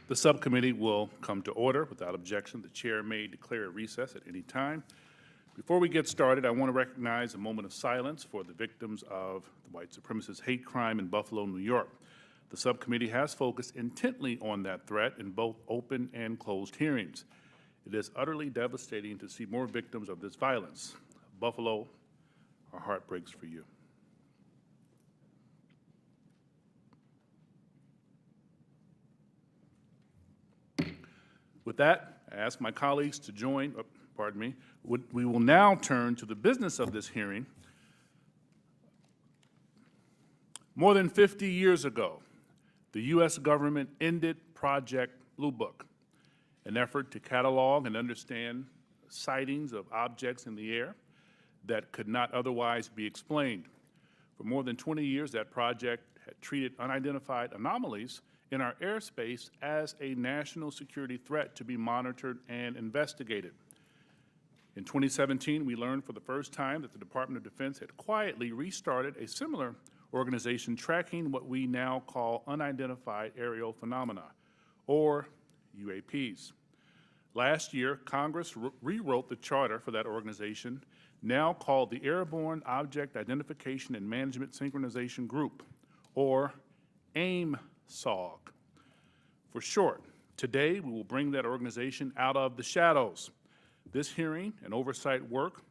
The subcommittee will come to order. Without objection, the chair may declare a recess at any time. Before we get started, I want to recognize a moment of silence for the victims of the white supremacist hate crime in Buffalo, New York. The subcommittee has focused intently on that threat in both open and closed hearings. It is utterly devastating to see more victims of this violence. Buffalo, our heart breaks for you. With that, I ask my colleagues to join, we will now turn to the business of this hearing. More than 50 years ago, the U.S. government ended Project Blue Book, an effort to catalog and understand sightings of objects in the air that could not otherwise be explained. For more than 20 years, that project had treated unidentified anomalies in our airspace as a national security threat to be monitored and investigated. In 2017, we learned for the first time that the Department of Defense had quietly restarted a similar organization tracking what we now call unidentified aerial phenomena, or UAPs. Last year, Congress rewrote the charter for that organization, now called the Airborne Object Identification and Management Synchronization Group, or Aimsog for short. Today, we will bring that organization out of the shadows. This hearing and oversight work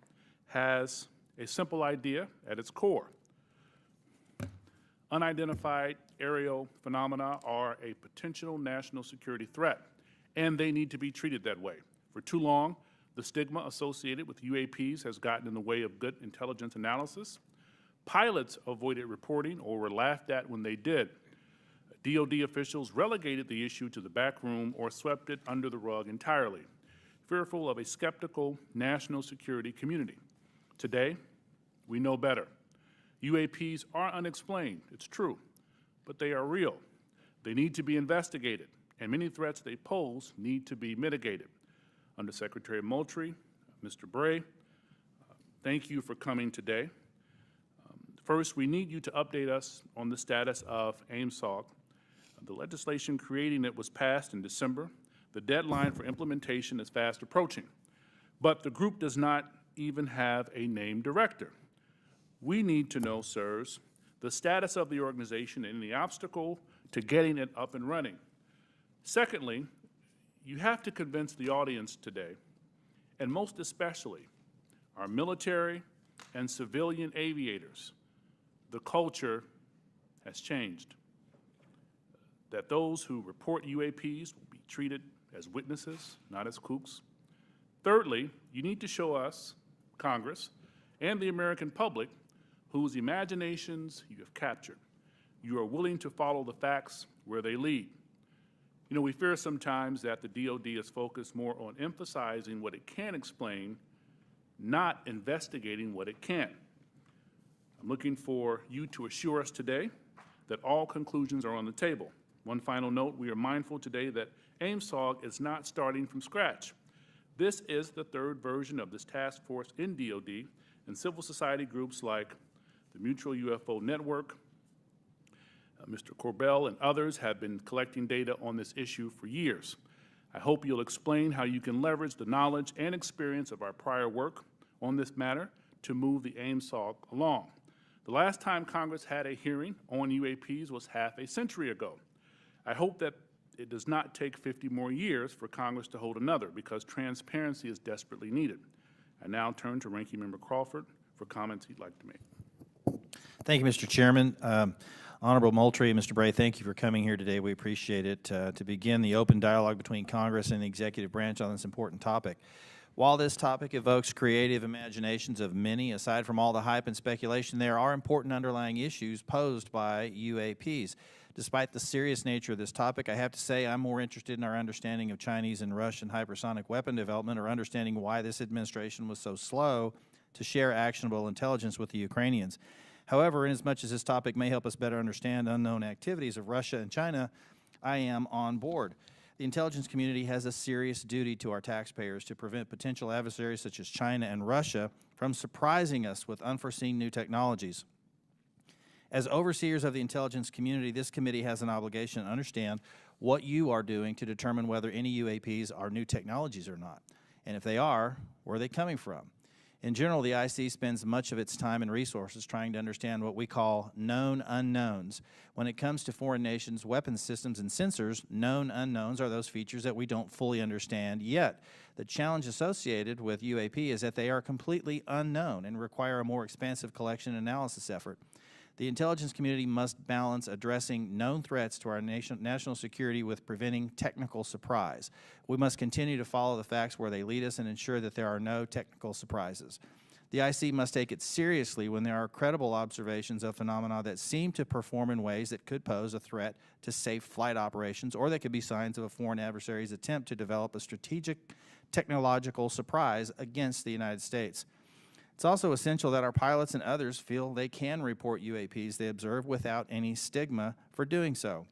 has a simple idea at its core. Unidentified aerial phenomena are a potential national security threat, and they need to be treated that way. For too long, the stigma associated with UAPs has gotten in the way of good intelligence analysis. Pilots avoided reporting or were laughed at when they did. DoD officials relegated the issue to the back room or swept it under the rug entirely, fearful of a skeptical national security community. Today, we know better. UAPs are unexplained, it's true, but they are real. They need to be investigated, and many threats they pose need to be mitigated. Undersecretary Moultrie, Mr. Bray, thank you for coming today. First, we need you to update us on the status of Aimsog. The legislation creating it was passed in December. The deadline for implementation is fast approaching, but the group does not even have a named director. We need to know, sirs, the status of the organization and the obstacle to getting it up and running. Secondly, you have to convince the audience today, and most especially our military and civilian aviators, the culture has changed. That those who report UAPs will be treated as witnesses, not as kooks. Thirdly, you need to show us, Congress, and the American public whose imaginations you have captured. You are willing to follow the facts where they lead. You know, we fear sometimes that the DoD is focused more on emphasizing what it can explain, not investigating what it can't. I'm looking for you to assure us today that all conclusions are on the table. One final note, we are mindful today that Aimsog is not starting from scratch. This is the third version of this task force in DoD, and civil society groups like the Mutual UFO Network, Mr. Corbell and others have been collecting data on this issue for years. I hope you'll explain how you can leverage the knowledge and experience of our prior work on this matter to move the Aimsog along. The last time Congress had a hearing on UAPs was half a century ago. I hope that it does not take 50 more years for Congress to hold another, because transparency is desperately needed. I now turn to Ranking Member Crawford for comments he'd like to make. Thank you, Mr. Chairman. Honorable Moultrie, Mr. Bray, thank you for coming here today. We appreciate it. To begin the open dialogue between Congress and the executive branch on this important topic. While this topic evokes creative imaginations of many, aside from all the hype and speculation, there are important underlying issues posed by UAPs. Despite the serious nature of this topic, I have to say I'm more interested in our understanding of Chinese and Russian hypersonic weapon development, or understanding why this administration was so slow to share actionable intelligence with the Ukrainians. However, inasmuch as this topic may help us better understand unknown activities of Russia and China, I am on board. The intelligence community has a serious duty to our taxpayers to prevent potential adversaries such as China and Russia from surprising us with unforeseen new technologies. As overseers of the intelligence community, this committee has an obligation to understand what you are doing to determine whether any UAPs are new technologies or not. And if they are, where are they coming from? In general, the IC spends much of its time and resources trying to understand what we call known unknowns. When it comes to foreign nations' weapons systems and sensors, known unknowns are those features that we don't fully understand yet. The challenge associated with UAP is that they are completely unknown and require a more expansive collection and analysis effort. The intelligence community must balance addressing known threats to our national security with preventing technical surprise. We must continue to follow the facts where they lead us and ensure that there are no technical surprises. The IC must take it seriously when there are credible observations of phenomena that seem to perform in ways that could pose a threat to safe flight operations, or that could be signs of a foreign adversary's attempt to develop a strategic technological surprise against the United States. It's also essential that our pilots and others feel they can report UAPs they observe without any stigma for doing so.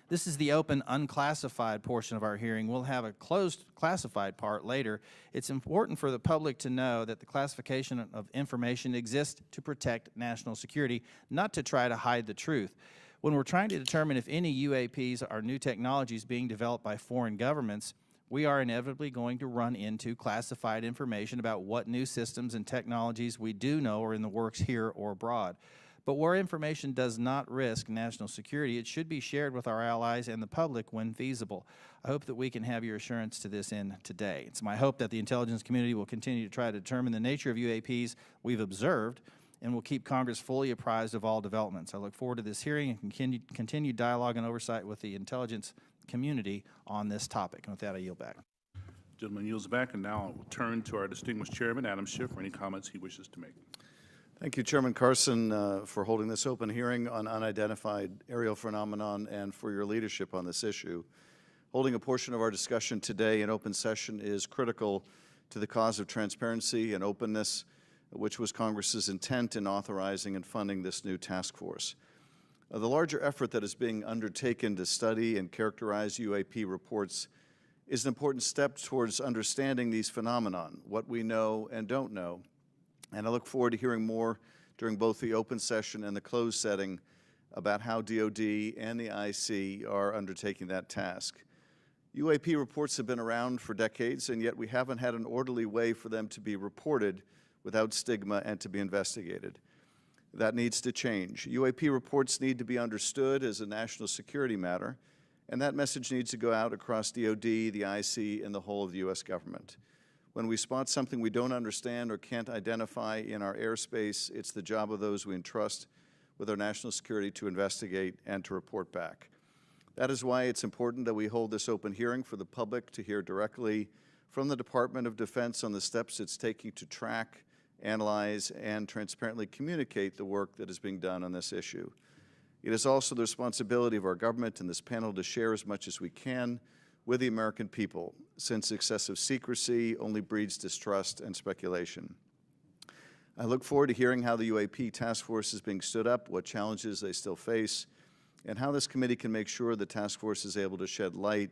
This is the open, unclassified portion of our hearing. We'll have a closed, classified part later. It's important for the public to know that the classification of information exists to protect national security, not to try to hide the truth. When we're trying to determine if any UAPs are new technologies being developed by foreign governments, we are inevitably going to run into classified information about what new systems and technologies we do know are in the works here or abroad. But where information does not risk national security, it should be shared with our allies and the public when feasible. I hope that we can have your assurance to this end today. It's my hope that the intelligence community will continue to try to determine the nature of UAPs we've observed and will keep Congress fully apprised of all developments. I look forward to this hearing and continued dialogue and oversight with the intelligence community on this topic. And with that, I yield back. Gentleman yields back, and now we'll turn to our distinguished chairman, Adam Schiff, for any comments he wishes to make. Thank you, Chairman Carson, for holding this open hearing on unidentified aerial phenomenon and for your leadership on this issue. Holding a portion of our discussion today in open session is critical to the cause of transparency and openness, which was Congress's intent in authorizing and funding this new task force. The larger effort that is being undertaken to study and characterize UAP reports is an important step towards understanding these phenomenon, what we know and don't know. And I look forward to hearing more during both the open session and the closed setting about how DOD and the IC are undertaking that task. UAP reports have been around for decades, and yet we haven't had an orderly way for them to be reported without stigma and to be investigated. That needs to change. UAP reports need to be understood as a national security matter, and that message needs to go out across DOD, the IC, and the whole of the U.S. government. When we spot something we don't understand or can't identify in our airspace, it's the job of those we entrust with our national security to investigate and to report back. That is why it's important that we hold this open hearing for the public to hear directly from the Department of Defense on the steps it's taking to track, analyze, and transparently communicate the work that is being done on this issue. It is also the responsibility of our government and this panel to share as much as we can with the American people, since excessive secrecy only breeds distrust and speculation. I look forward to hearing how the UAP task force is being stood up, what challenges they still face, and how this committee can make sure the task force is able to shed light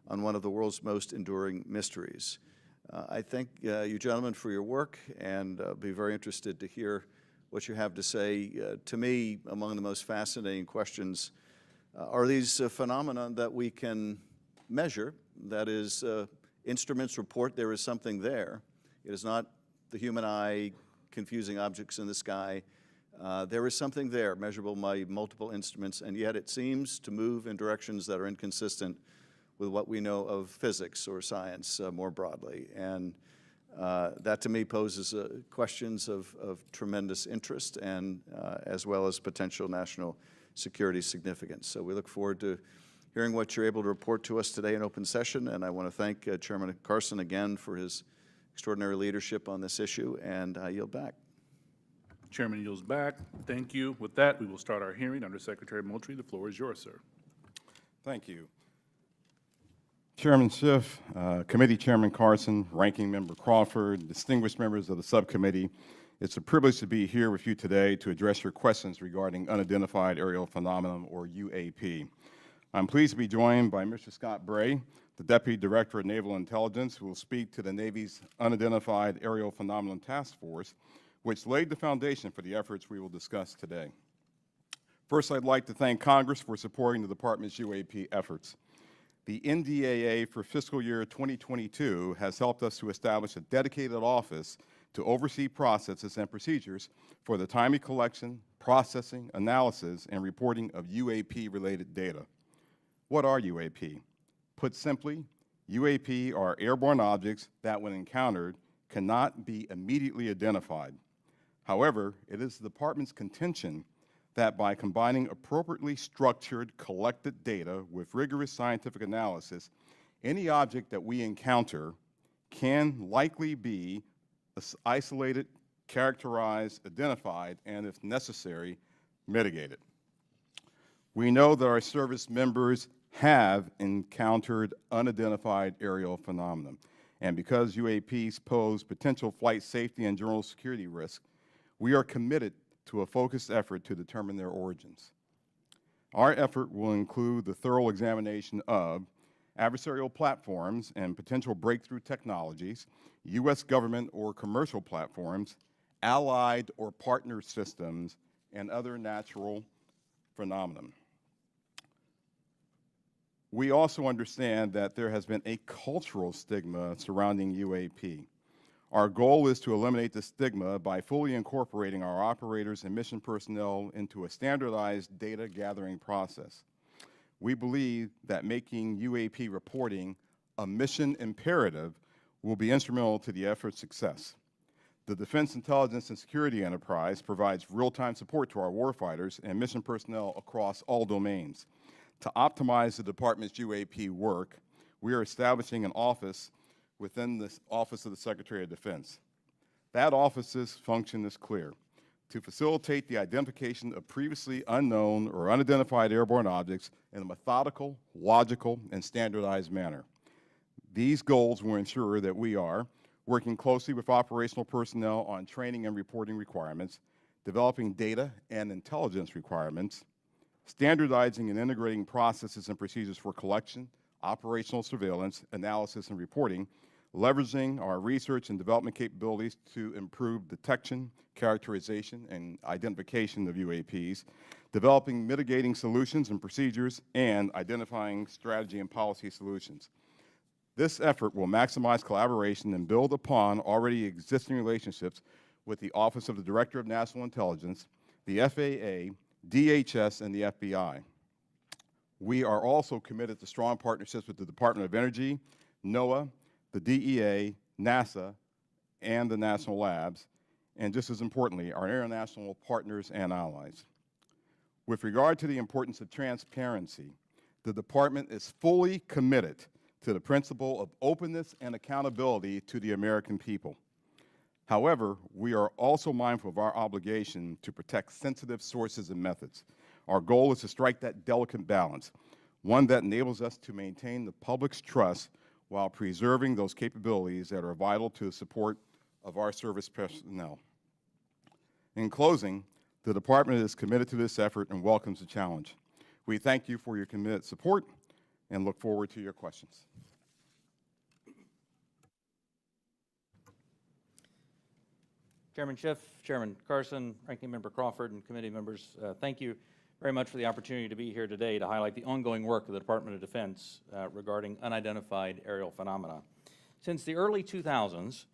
on one of the world's most enduring mysteries. I thank you gentlemen for your work, and be very interested to hear what you have to say. To me, among the most fascinating questions are these phenomena that we can measure. That is, instruments report there is something there. It is not the human eye confusing objects in the sky. There is something there, measurable by multiple instruments, and yet it seems to move in directions that are inconsistent with what we know of physics or science more broadly. And that to me poses questions of tremendous interest and as well as potential national security significance. So we look forward to hearing what you're able to report to us today in open session, and I want to thank Chairman Carson again for his extraordinary leadership on this issue, and I yield back. Chairman yields back. Thank you. With that, we will start our hearing. Under Secretary Moultrie, the floor is yours, sir. Thank you. Chairman Schiff, Committee Chairman Carson, Ranking Member Crawford, distinguished members of the subcommittee, it's a privilege to be here with you today to address your questions regarding unidentified aerial phenomenon, or UAP. I'm pleased to be joined by Mr. Scott Bray, the Deputy Director of Naval Intelligence, who will speak to the Navy's Unidentified Aerial Phenomenon Task Force, which laid the foundation for the efforts we will discuss today. First, I'd like to thank Congress for supporting the Department's UAP efforts. The NDAA for fiscal year 2022 has helped us to establish a dedicated office to oversee processes and procedures for the timely collection, processing, analysis, and reporting of UAP-related data. What are UAP? Put simply, UAP are airborne objects that, when encountered, cannot be immediately identified. However, it is the Department's contention that by combining appropriately structured, collected data with rigorous scientific analysis, any object that we encounter can likely be isolated, characterized, identified, and if necessary, mitigated. We know that our service members have encountered unidentified aerial phenomena, and because UAPs pose potential flight safety and general security risk, we are committed to a focused effort to determine their origins. Our effort will include the thorough examination of adversarial platforms and potential breakthrough technologies, U.S. government or commercial platforms, allied or partner systems, and other natural phenomena. We also understand that there has been a cultural stigma surrounding UAP. Our goal is to eliminate the stigma by fully incorporating our operators and mission personnel into a standardized data gathering process. We believe that making UAP reporting a mission imperative will be instrumental to the effort's success. The Defense Intelligence and Security Enterprise provides real-time support to our warfighters and mission personnel across all domains. To optimize the Department's UAP work, we are establishing an office within the Office of the Secretary of Defense. That office's function is clear: to facilitate the identification of previously unknown or unidentified airborne objects in a methodical, logical, and standardized manner. These goals will ensure that we are working closely with operational personnel on training and reporting requirements, developing data and intelligence requirements, standardizing and integrating processes and procedures for collection, operational surveillance, analysis, and reporting, leveraging our research and development capabilities to improve detection, characterization, and identification of UAPs, developing mitigating solutions and procedures, and identifying strategy and policy solutions. This effort will maximize collaboration and build upon already existing relationships with the Office of the Director of National Intelligence, the FAA, DHS, and the FBI. We are also committed to strong partnerships with the Department of Energy, NOAA, the DEA, NASA, and the national labs, and just as importantly, our international partners and allies. With regard to the importance of transparency, the Department is fully committed to the principle of openness and accountability to the American people. However, we are also mindful of our obligation to protect sensitive sources and methods. Our goal is to strike that delicate balance, one that enables us to maintain the public's trust while preserving those capabilities that are vital to the support of our service personnel. In closing, the Department is committed to this effort and welcomes the challenge. We thank you for your committed support and look forward to your questions. Chairman Schiff, Chairman Carson, Ranking Member Crawford, and committee members, thank you very much for the opportunity to be here today to highlight the ongoing work of the Department of Defense regarding unidentified aerial phenomena. Since the early 2000s,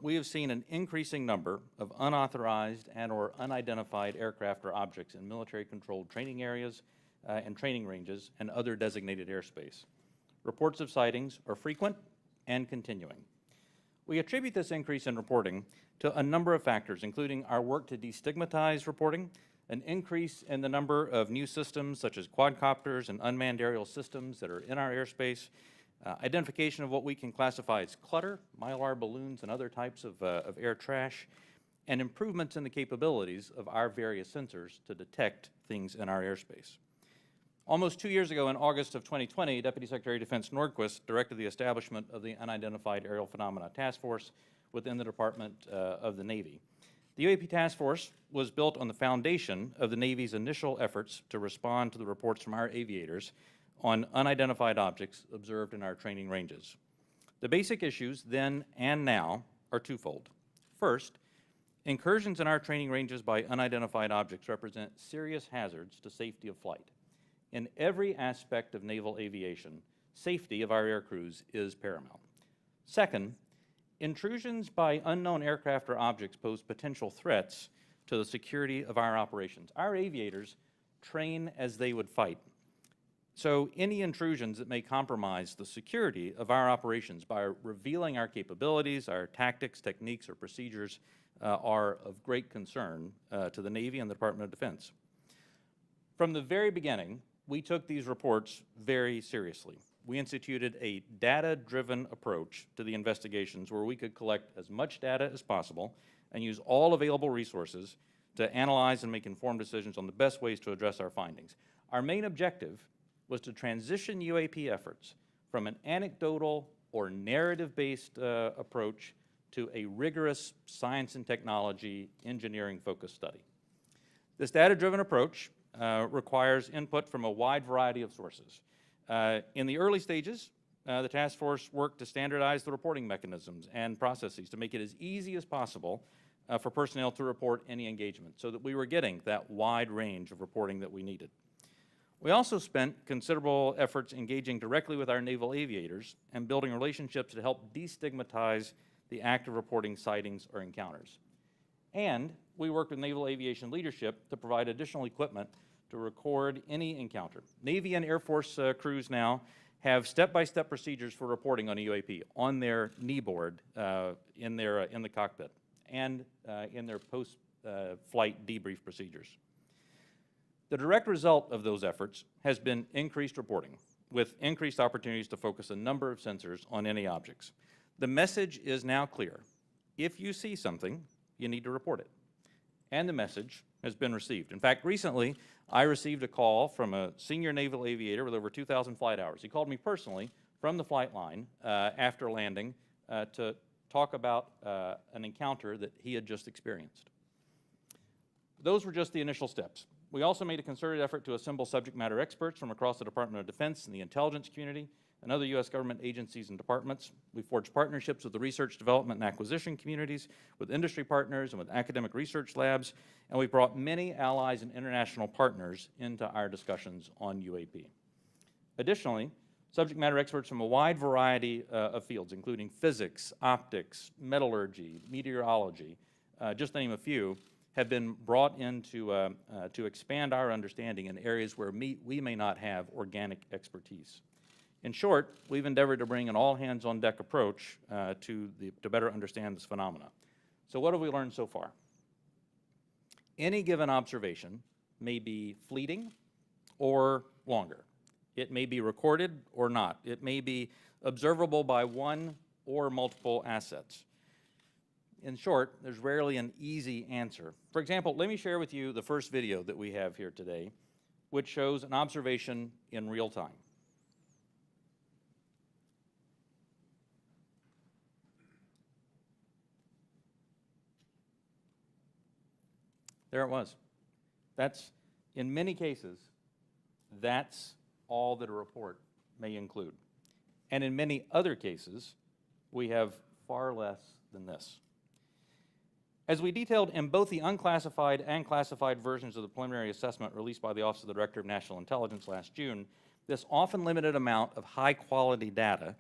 we have seen an increasing number of unauthorized and or unidentified aircraft or objects in military-controlled training areas and training ranges and other designated airspace. Reports of sightings are frequent and continuing. We attribute this increase in reporting to a number of factors, including our work to destigmatize reporting, an increase in the number of new systems such as quadcopters and unmanned aerial systems that are in our airspace, identification of what we can classify as clutter, mylar balloons and other types of air trash, and improvements in the capabilities of our various sensors to detect things in our airspace. Almost 2 years ago, in August of 2020, Deputy Secretary of Defense Nordquist directed the establishment of the Unidentified Aerial Phenomena Task Force within the Department of the Navy. The UAP Task Force was built on the foundation of the Navy's initial efforts to respond to the reports from our aviators on unidentified objects observed in our training ranges. The basic issues then and now are twofold. First, Incursions in our training ranges by unidentified objects represent serious hazards to safety of flight. In every aspect of naval aviation, safety of our air crews is paramount. Second, intrusions by unknown aircraft or objects pose potential threats to the security of our operations. Our aviators train as they would fight. So any intrusions that may compromise the security of our operations by revealing our capabilities, our tactics, techniques, or procedures are of great concern to the Navy and the Department of Defense. From the very beginning, we took these reports very seriously. We instituted a data-driven approach to the investigations where we could collect as much data as possible and use all available resources to analyze and make informed decisions on the best ways to address our findings. Our main objective was to transition UAP efforts from an anecdotal or narrative-based approach to a rigorous science and technology engineering-focused study. This data-driven approach requires input from a wide variety of sources. In the early stages, the task force worked to standardize the reporting mechanisms and processes to make it as easy as possible for personnel to report any engagement so that we were getting that wide range of reporting that we needed. We also spent considerable efforts engaging directly with our naval aviators and building relationships to help destigmatize the act of reporting sightings or encounters. And we worked with naval aviation leadership to provide additional equipment to record any encounter. Navy and Air Force crews now have step-by-step procedures for reporting on a UAP on their knee board in the cockpit and in their post-flight debrief procedures. The direct result of those efforts has been increased reporting, with increased opportunities to focus a number of sensors on any objects. The message is now clear. If you see something, you need to report it. And the message has been received. In fact, recently, I received a call from a senior naval aviator with over 2,000 flight hours. He called me personally from the flight line after landing to talk about an encounter that he had just experienced. Those were just the initial steps. We also made a concerted effort to assemble subject matter experts from across the Department of Defense and the intelligence community and other U.S. government agencies and departments. We forged partnerships with the research, development, and acquisition communities, with industry partners, and with academic research labs, and we brought many allies and international partners into our discussions on UAP. Additionally, subject matter experts from a wide variety of fields, including physics, optics, metallurgy, meteorology, just to name a few, have been brought in to expand our understanding in areas where we may not have organic expertise. In short, we've endeavored to bring an all-hands-on-deck approach to better understand this phenomena. So what have we learned so far? Any given observation may be fleeting or longer. It may be recorded or not. It may be observable by one or multiple assets. In short, there's rarely an easy answer. For example, let me share with you the first video that we have here today, which shows an observation in real time. There it was. That's, in many cases, that's all that a report may include. And in many other cases, we have far less than this. As we detailed in both the unclassified and classified versions of the preliminary assessment released by the Office of the Director of National Intelligence last June, this often limited amount of high-quality data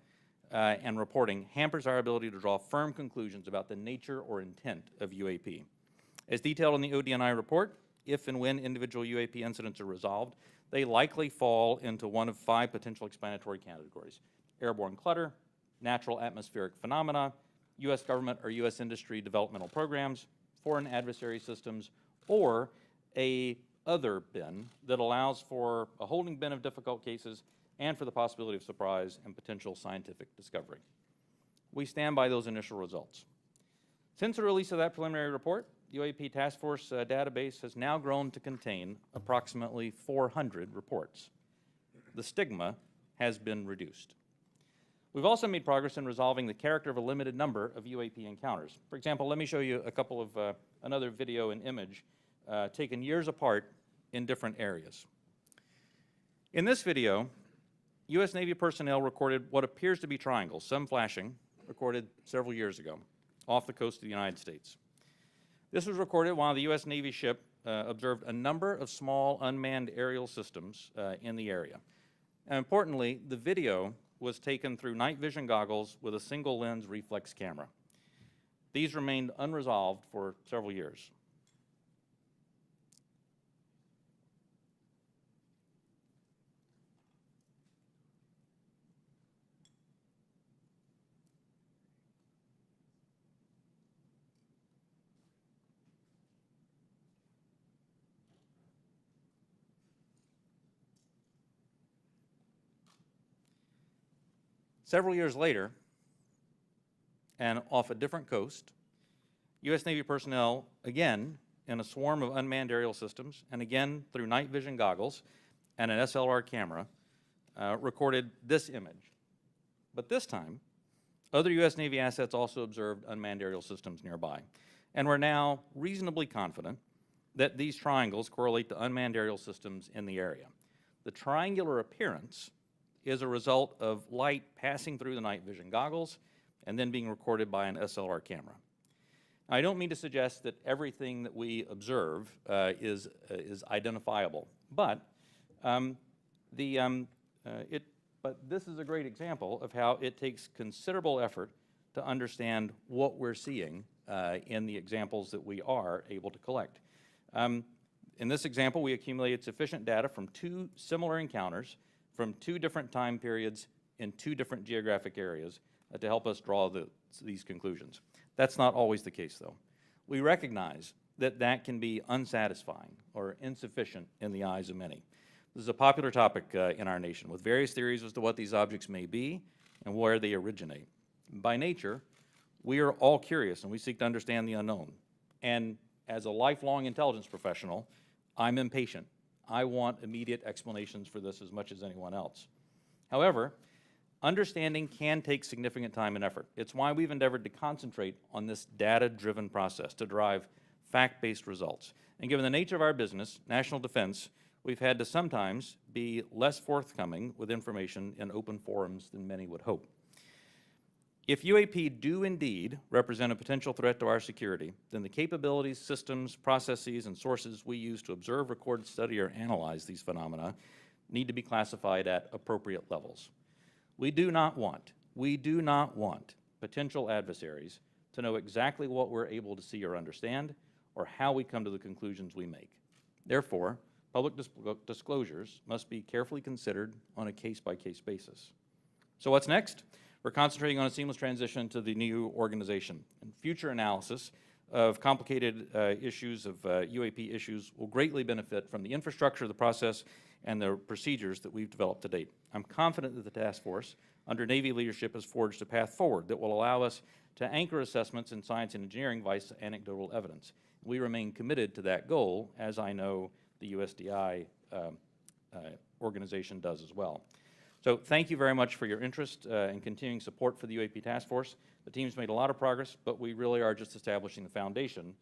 and reporting hampers our ability to draw firm conclusions about the nature or intent of UAP. As detailed in the ODNI report, if and when individual UAP incidents are resolved, they likely fall into one of 5 potential explanatory categories: airborne clutter, natural atmospheric phenomena, U.S. government or U.S. industry developmental programs, foreign adversary systems, or a other bin that allows for a holding bin of difficult cases and for the possibility of surprise and potential scientific discovery. We stand by those initial results. Since the release of that preliminary report, the UAP Task Force database has now grown to contain approximately 400 reports. The stigma has been reduced. We've also made progress in resolving the character of a limited number of UAP encounters. For example, let me show you a couple of another video and image taken years apart in different areas. In this video, U.S. Navy personnel recorded what appears to be triangles, some flashing, recorded several years ago, off the coast of the United States. This was recorded while the U.S. Navy ship observed a number of small unmanned aerial systems in the area. And importantly, the video was taken through night vision goggles with a single lens reflex camera. These remained unresolved for several years. Several years later, and off a different coast, U.S. Navy personnel, again in a swarm of unmanned aerial systems, and again through night vision goggles and an SLR camera, recorded this image. But this time, other U.S. Navy assets also observed unmanned aerial systems nearby, and we're now reasonably confident that these triangles correlate to unmanned aerial systems in the area. The triangular appearance is a result of light passing through the night vision goggles and then being recorded by an SLR camera. Now, I don't mean to suggest that everything that we observe is identifiable, but this is a great example of how it takes considerable effort to understand what we're seeing in the examples that we are able to collect. In this example, we accumulated sufficient data from 2 similar encounters from 2 different time periods in 2 different geographic areas to help us draw these conclusions. That's not always the case, though. We recognize that that can be unsatisfying or insufficient in the eyes of many. This is a popular topic in our nation, with various theories as to what these objects may be and where they originate. By nature, we are all curious and we seek to understand the unknown. And as a lifelong intelligence professional, I'm impatient. I want immediate explanations for this as much as anyone else. However, understanding can take significant time and effort. It's why we've endeavored to concentrate on this data-driven process to derive fact-based results. And given the nature of our business, national defense, we've had to sometimes be less forthcoming with information in open forums than many would hope. If UAP do indeed represent a potential threat to our security, then the capabilities, systems, processes, and sources we use to observe, record, study, or analyze these phenomena need to be classified at appropriate levels. We do not want potential adversaries to know exactly what we're able to see or understand, or how we come to the conclusions we make. Therefore, public disclosures must be carefully considered on a case-by-case basis. So what's next? We're concentrating on a seamless transition to the new organization, and future analysis of complicated issues of UAP issues will greatly benefit from the infrastructure, the process, and the procedures that we've developed to date. I'm confident that the task force, under Navy leadership, has forged a path forward that will allow us to anchor assessments in science and engineering by anecdotal evidence. We remain committed to that goal, as I know the USDI organization does as well. So thank you very much for your interest and continuing support for the UAP Task Force. The team's made a lot of progress, but we really are just establishing the foundation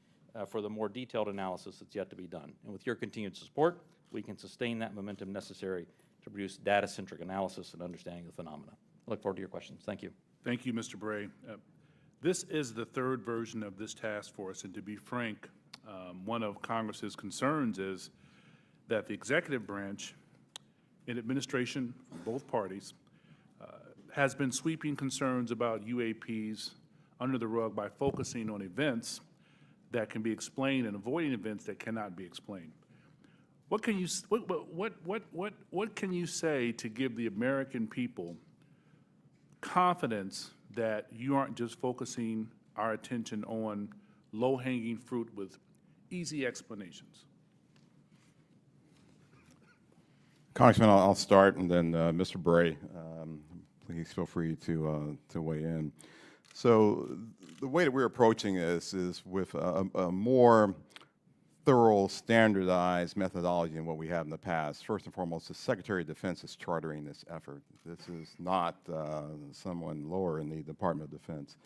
for the more detailed analysis that's yet to be done. And with your continued support, we can sustain that momentum necessary to produce data-centric analysis and understanding of the phenomena. I look forward to your questions. Thank you. Thank you, Mr. Bray. This is the 3rd version of this task force, and to be frank, one of Congress's concerns is that the executive branch in administration from both parties has been sweeping concerns about UAPs under the rug by focusing on events that can be explained and avoiding events that cannot be explained. What can you say to give the American people confidence that you aren't just focusing our attention on low-hanging fruit with easy explanations? Congressman, I'll start, and then Mr. Bray, please feel free to weigh in. So the way that we're approaching this is with a more thorough, standardized methodology than what we have in the past. First and foremost, the Secretary of Defense is chartering this effort. This is not someone lower in the Department of Defense.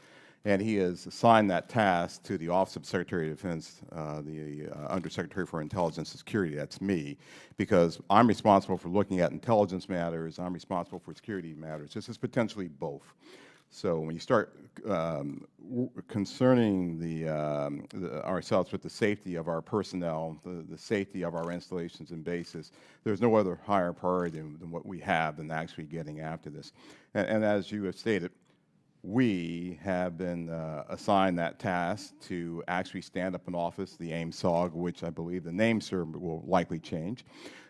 And he has assigned that task to the Office of Secretary of Defense, the Undersecretary for Intelligence and Security, that's me, because I'm responsible for looking at intelligence matters, I'm responsible for security matters. This is potentially both. So when you start concerning ourselves with the safety of our personnel, the safety of our installations and bases, there's no other higher priority than what we have than actually getting after this. And as you have stated, we have been assigned that task to actually stand up an office, the Aimsog, which I believe the name, sir, will likely change.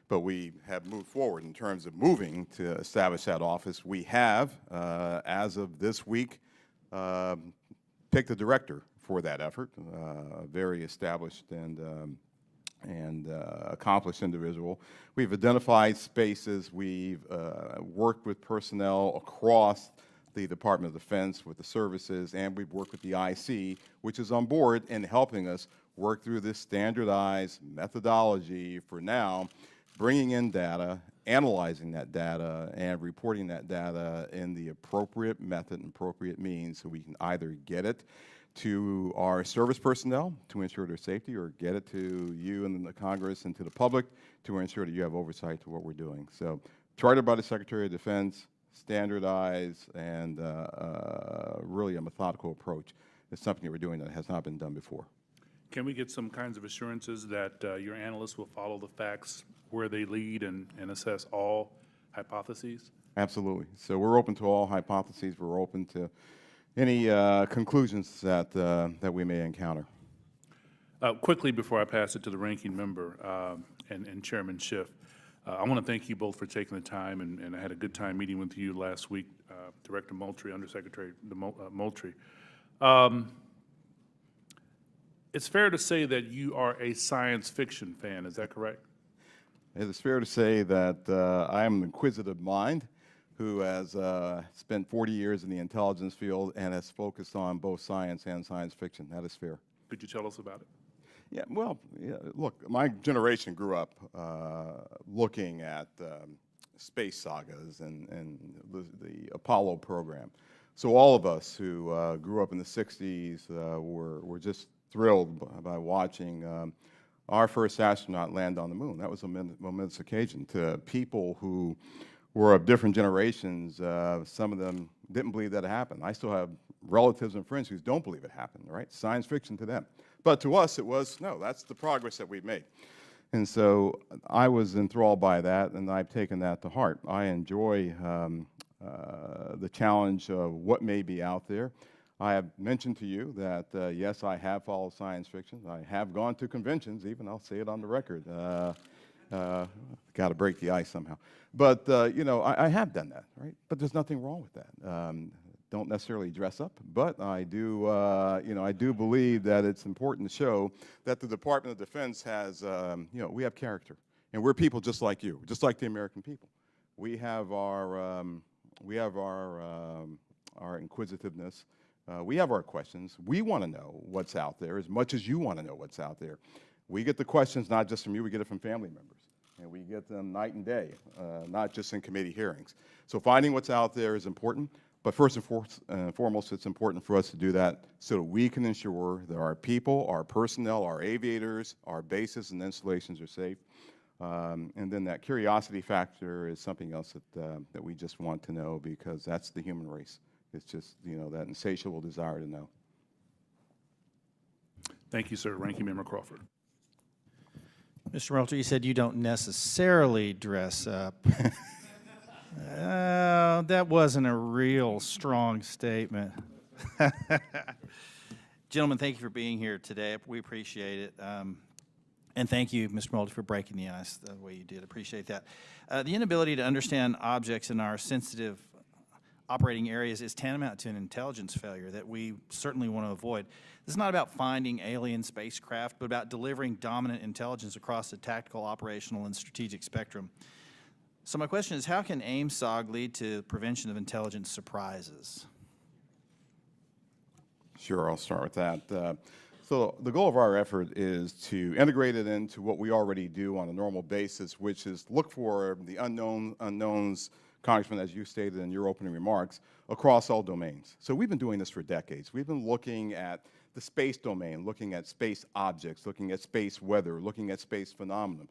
But we have moved forward in terms of moving to establish that office. We have, as of this week, picked a director for that effort, a very established and accomplished individual. We've identified spaces. We've worked with personnel across the Department of Defense with the services, and we've worked with the IC, which is on board in helping us work through this standardized methodology for now, bringing in data, analyzing that data, and reporting that data in the appropriate method and appropriate means so we can either get it to our service personnel to ensure their safety, or get it to you and the Congress and to the public to ensure that you have oversight to what we're doing. So, chartered by the Secretary of Defense, standardized, and really a methodical approach is something that we're doing that has not been done before. Can we get some kinds of assurances that your analysts will follow the facts where they lead and assess all hypotheses? Absolutely. So we're open to all hypotheses. We're open to any conclusions that we may encounter. Quickly, before I pass it to the ranking member and Chairman Schiff, I want to thank you both for taking the time, and I had a good time meeting with you last week, Director Moultrie, Undersecretary Moultrie. It's fair to say that you are a science fiction fan, is that correct? It is fair to say that I am an inquisitive mind who has spent 40 years in the intelligence field and has focused on both science and science fiction. That is fair. Could you tell us about it? Yeah, well, yeah, look, my generation grew up looking at space sagas and the Apollo program. So all of us who grew up in the 60s were just thrilled by watching our first astronaut land on the moon. That was a momentous occasion. To people who were of different generations, some of them didn't believe that it happened. I still have relatives and friends who don't believe it happened, right? Science fiction to them. But to us, it was, no, that's the progress that we've made. And so I was enthralled by that, and I've taken that to heart. I enjoy the challenge of what may be out there. I have mentioned to you that, yes, I have followed science fiction. I have gone to conventions, even. I'll say it on the record. Got to break the ice somehow. But, you know, I have done that, right? But there's nothing wrong with that. Don't necessarily dress up, but I do, you know, I do believe that it's important to show that the Department of Defense has, you know, we have character, and we're people just like you, just like the American people. We have our inquisitiveness. We have our questions. We want to know what's out there as much as you want to know what's out there. We get the questions not just from you, we get it from family members. And we get them night and day, not just in committee hearings. So finding what's out there is important, but first and foremost, it's important for us to do that so that we can ensure that our people, our personnel, our aviators, our bases and installations are safe. And then that curiosity factor is something else that we just want to know, because that's the human race. It's just, you know, that insatiable desire to know. Thank you, sir. Ranking Member Crawford. Mr. Moultrie, you said you don't necessarily dress up. That wasn't a real strong statement. Gentlemen, thank you for being here today. We appreciate it. And thank you, Mr. Moultrie, for breaking the ice the way you did. Appreciate that. The inability to understand objects in our sensitive operating areas is tantamount to an intelligence failure that we certainly want to avoid. This is not about finding alien spacecraft, but about delivering dominant intelligence across the tactical, operational, and strategic spectrum. So my question is, how can Aimsog lead to prevention of intelligence surprises? Sure, I'll start with that. So the goal of our effort is to integrate it into what we already do on a normal basis, which is look for the unknowns, Congressman, as you stated in your opening remarks, across all domains. So we've been doing this for decades. We've been looking at the space domain, looking at space objects, looking at space weather, looking at space phenomenon.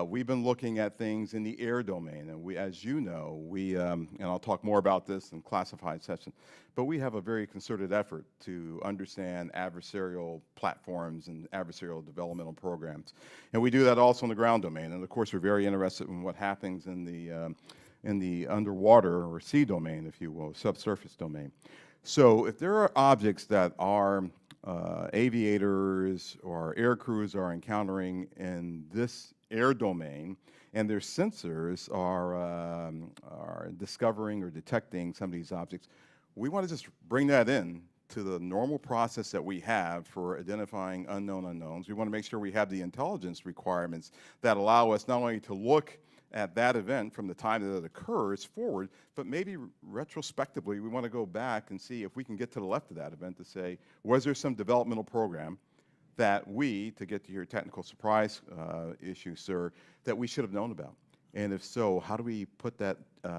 We've been looking at things in the air domain, and we, as you know, and I'll talk more about this in classified session, but we have a very concerted effort to understand adversarial platforms and adversarial developmental programs. And we do that also in the ground domain. And of course, we're very interested in what happens in the underwater or sea domain, if you will, subsurface domain. So if there are objects that our aviators or air crews are encountering in this air domain, and their sensors are discovering or detecting some of these objects, we want to just bring that in to the normal process that we have for identifying unknown unknowns. We want to make sure we have the intelligence requirements that allow us not only to look at that event from the time that it occurs forward, but maybe retrospectively, we want to go back and see if we can get to the left of that event to say, was there some developmental program that we, to get to your technical surprise issue, sir, that we should have known about? And if so, how do we put that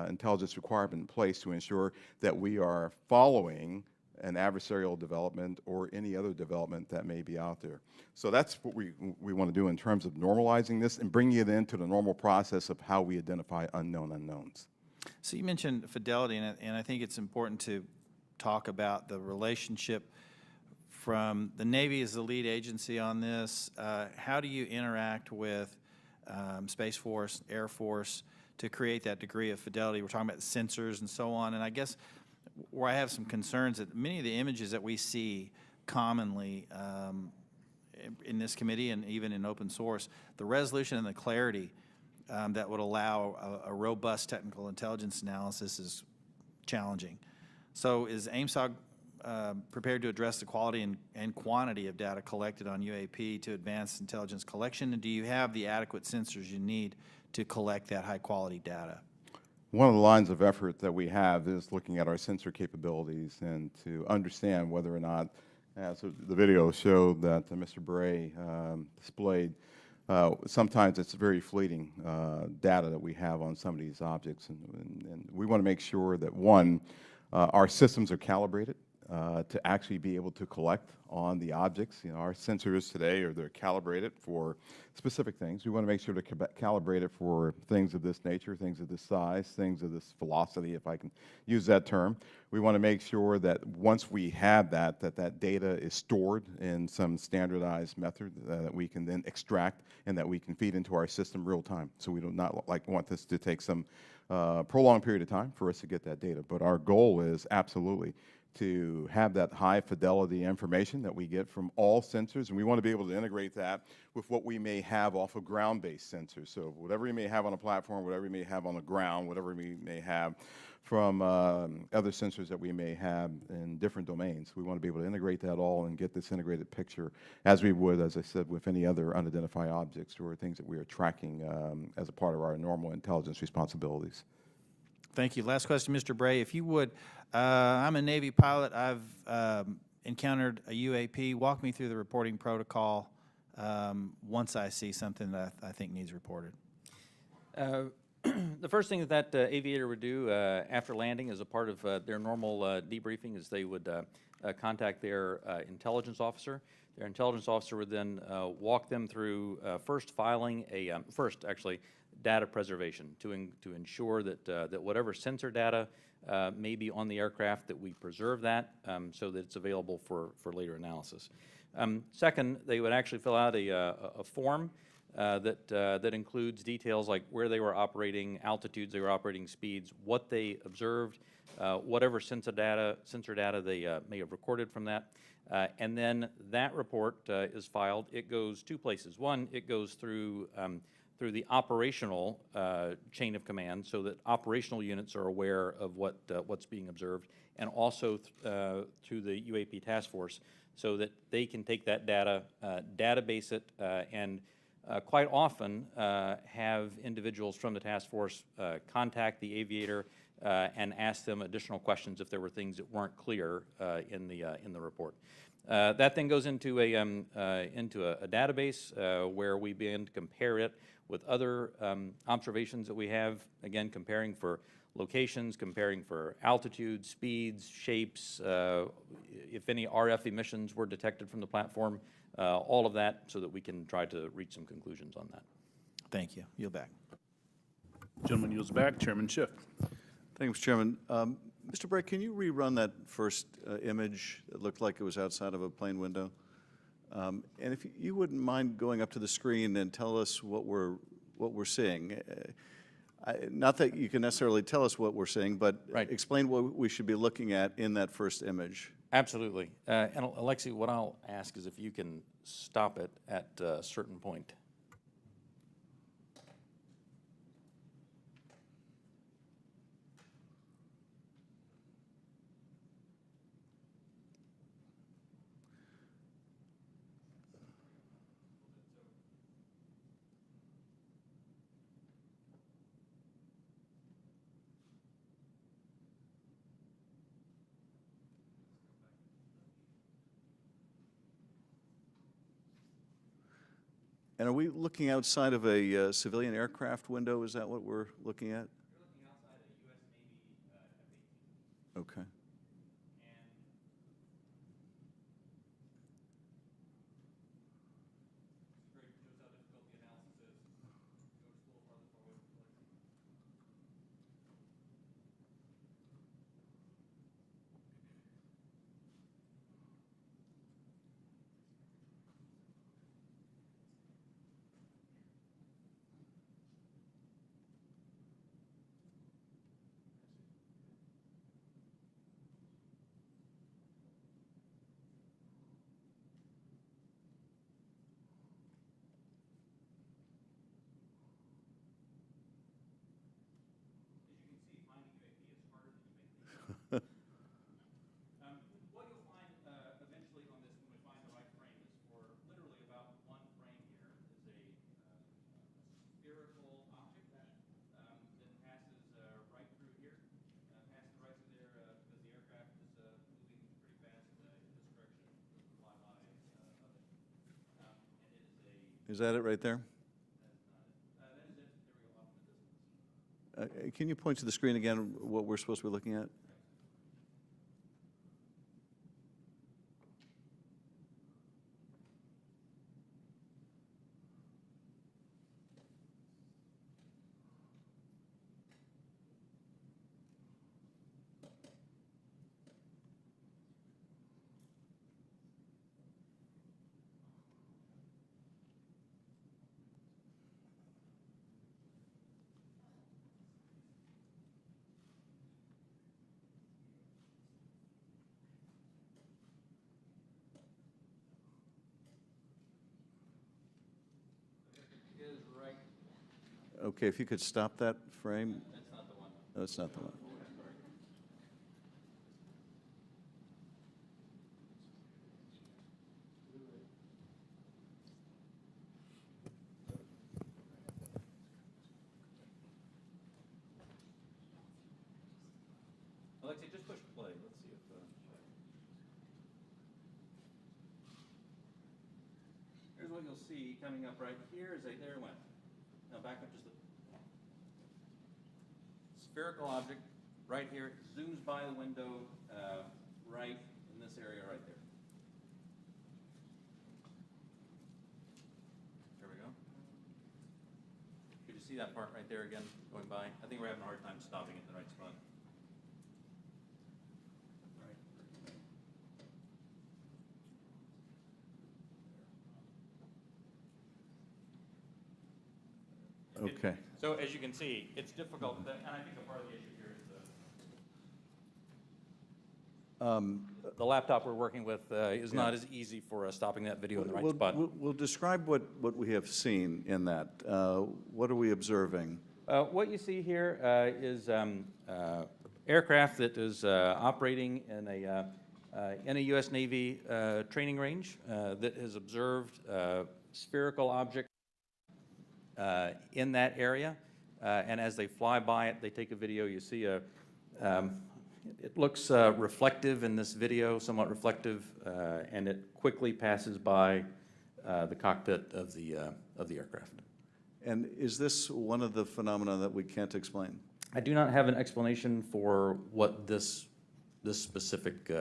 intelligence requirement in place to ensure that we are following an adversarial development or any other development that may be out there? So that's what we want to do in terms of normalizing this and bringing it into the normal process of how we identify unknown unknowns. So you mentioned fidelity, and I think it's important to talk about the relationship from the Navy as the lead agency on this. How do you interact with Space Force, Air Force to create that degree of fidelity? We're talking about sensors and so on, and I guess where I have some concerns that many of the images that we see commonly in this committee and even in open source, the resolution and the clarity that would allow a robust technical intelligence analysis is challenging. So is Aimsog prepared to address the quality and quantity of data collected on UAP to advance intelligence collection? And do you have the adequate sensors you need to collect that high-quality data? One of the lines of effort that we have is looking at our sensor capabilities and to understand whether or not, as the video showed that Mr. Bray displayed, sometimes it's very fleeting data that we have on some of these objects. And we want to make sure that, one, our systems are calibrated to actually be able to collect on the objects. You know, our sensors today they're calibrated for specific things. We want to make sure they're calibrated for things of this nature, things of this size, things of this velocity, if I can use that term. We want to make sure that once we have that data is stored in some standardized method that we can then extract and that we can feed into our system real time. So we do not want this to take some prolonged period of time for us to get that data. But our goal is absolutely to have that high fidelity information that we get from all sensors, and we want to be able to integrate that with what we may have off of ground-based sensors. So whatever we may have on a platform, whatever we may have on the ground, whatever we may have from other sensors that we may have in different domains, we want to be able to integrate that all and get this integrated picture as we would, as I said, with any other unidentified objects or things that we are tracking as a part of our normal intelligence responsibilities. Thank you. Last question, Mr. Bray, if you would. I'm a Navy pilot. I've encountered a UAP. Walk me through the reporting protocol once I see something that I think needs reported. The first thing that aviator would do after landing as a part of their normal debriefing is they would contact their intelligence officer. Their intelligence officer would then walk them through first filing a, data preservation to ensure that, that whatever sensor data may be on the aircraft, that we preserve that so that it's available for later analysis. Second, they would actually fill out a form that includes details like where they were operating, altitudes they were operating, speeds, what they observed, whatever sensor data they may have recorded from that. And then that report is filed. It goes two places. One, it goes through the operational chain of command so that operational units are aware of what's being observed, and also through the UAP task force so that they can take that data, database it, and quite often have individuals from the task force contact the aviator and ask them additional questions if there were things that weren't clear in the report. That then goes into a database where we begin to compare it with other observations that we have, again, comparing for locations, comparing for altitude, speeds, shapes, if any RF emissions were detected from the platform, all of that so that we can try to reach some conclusions on that. Thank you. Yield back. Gentleman yields back. Chairman Schiff. Thank you, Mr. Chairman. Mr. Bray, can you rerun that first image? It looked like it was outside of a plane window. And if you wouldn't mind going up to the screen and tell us what we're seeing. Not that you can necessarily tell us what we're seeing, but Right. explain what we should be looking at in that first image. Absolutely. And Alexi, what I'll ask is if you can stop it at a certain point. And are we looking outside of a civilian aircraft window? Is that what we're looking at? You're looking outside a U.S. Navy F-18. Okay. What you'll find eventually on this, when we find the right frame, is for literally about one frame here is a spherical object that passes right through here, passes right through there because the aircraft is moving pretty fast in this direction, the flyby of it. And it is a, Is that it right there? that is it. There we go, off in the distance. Can you point to the screen again what we're supposed to be looking at? Is right. Okay, if you could stop that frame. That's not the one. No, it's not the one. Alexi, just push play. Let's see if. Here's what you'll see coming up right here is there it went. Now back up just a spherical object right here. It zooms by the window right in this area right there. There we go. Could you see that part right there again going by? I think we're having a hard time stopping it in the right spot. Okay. So as you can see, it's difficult, and I think a part of the issue here is the laptop we're working with is not as easy for stopping that video in the right spot. We'll describe what we have seen in that. What are we observing? What you see here is aircraft that is operating in a U.S. Navy training range that has observed spherical object in that area, and as they fly by it, they take a video. You see it looks reflective in this video, somewhat reflective, and it quickly passes by the cockpit of the aircraft. And is this one of the phenomena that we can't explain? I do not have an explanation for what this specific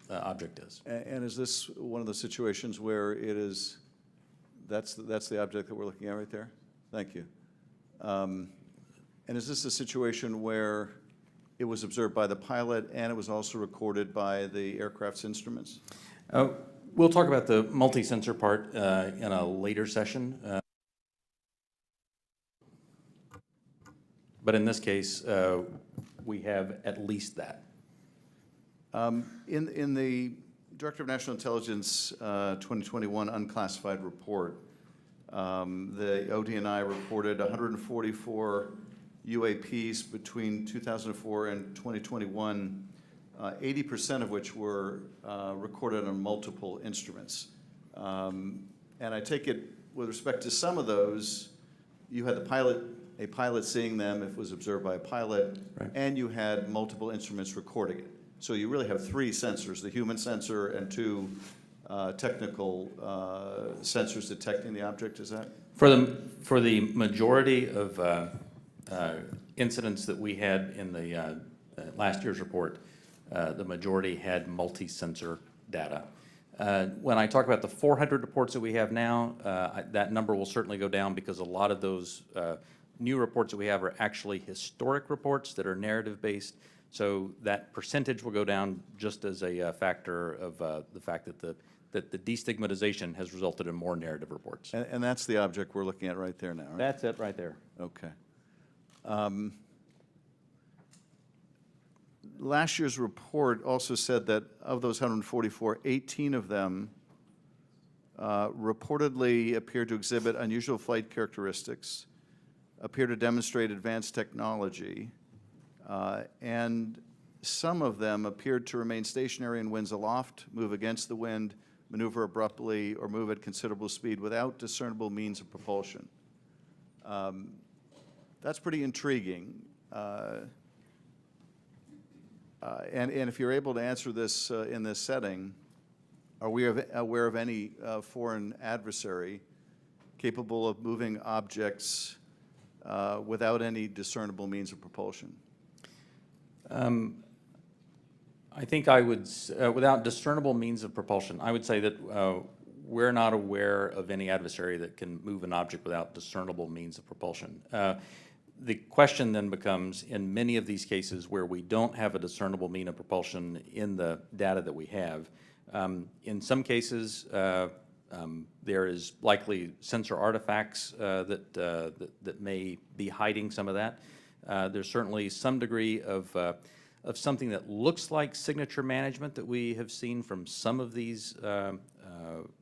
object is. And is this one of the situations where it is, that's the object that we're looking at right there? Thank you. And is this a situation where it was observed by the pilot and it was also recorded by the aircraft's instruments? We'll talk about the multi-sensor part in a later session. But in this case, we have at least that. In the Director of National Intelligence 2021 unclassified report, the ODNI reported 144 UAPs between 2004 and 2021, 80% of which were recorded on multiple instruments. And I take it, with respect to some of those, you had a pilot seeing them if it was observed by a pilot, right, and you had multiple instruments recording it. So you really have three sensors, the human sensor and two technical sensors detecting the object, is that? For the majority of incidents that we had in the last year's report, the majority had multi-sensor data. When I talk about the 400 reports that we have now, that number will certainly go down because a lot of those new reports that we have are actually historic reports that are narrative-based. So that percentage will go down just as a factor of the fact that the destigmatization has resulted in more narrative reports. And that's the object we're looking at right there now, right? That's it right there. Okay. Last year's report also said that of those 144, 18 of them reportedly appeared to exhibit unusual flight characteristics, appear to demonstrate advanced technology, and some of them appeared to remain stationary in winds aloft, move against the wind, maneuver abruptly, or move at considerable speed without discernible means of propulsion. That's pretty intriguing. And if you're able to answer this in this setting, are we aware of any foreign adversary capable of moving objects without any discernible means of propulsion? I think I would, without discernible means of propulsion, I would say that we're not aware of any adversary that can move an object without discernible means of propulsion. The question then becomes, in many of these cases where we don't have a discernible mean of propulsion in the data that we have, in some cases there is likely sensor artifacts that may be hiding some of that. There's certainly some degree of something that looks like signature management that we have seen from some of these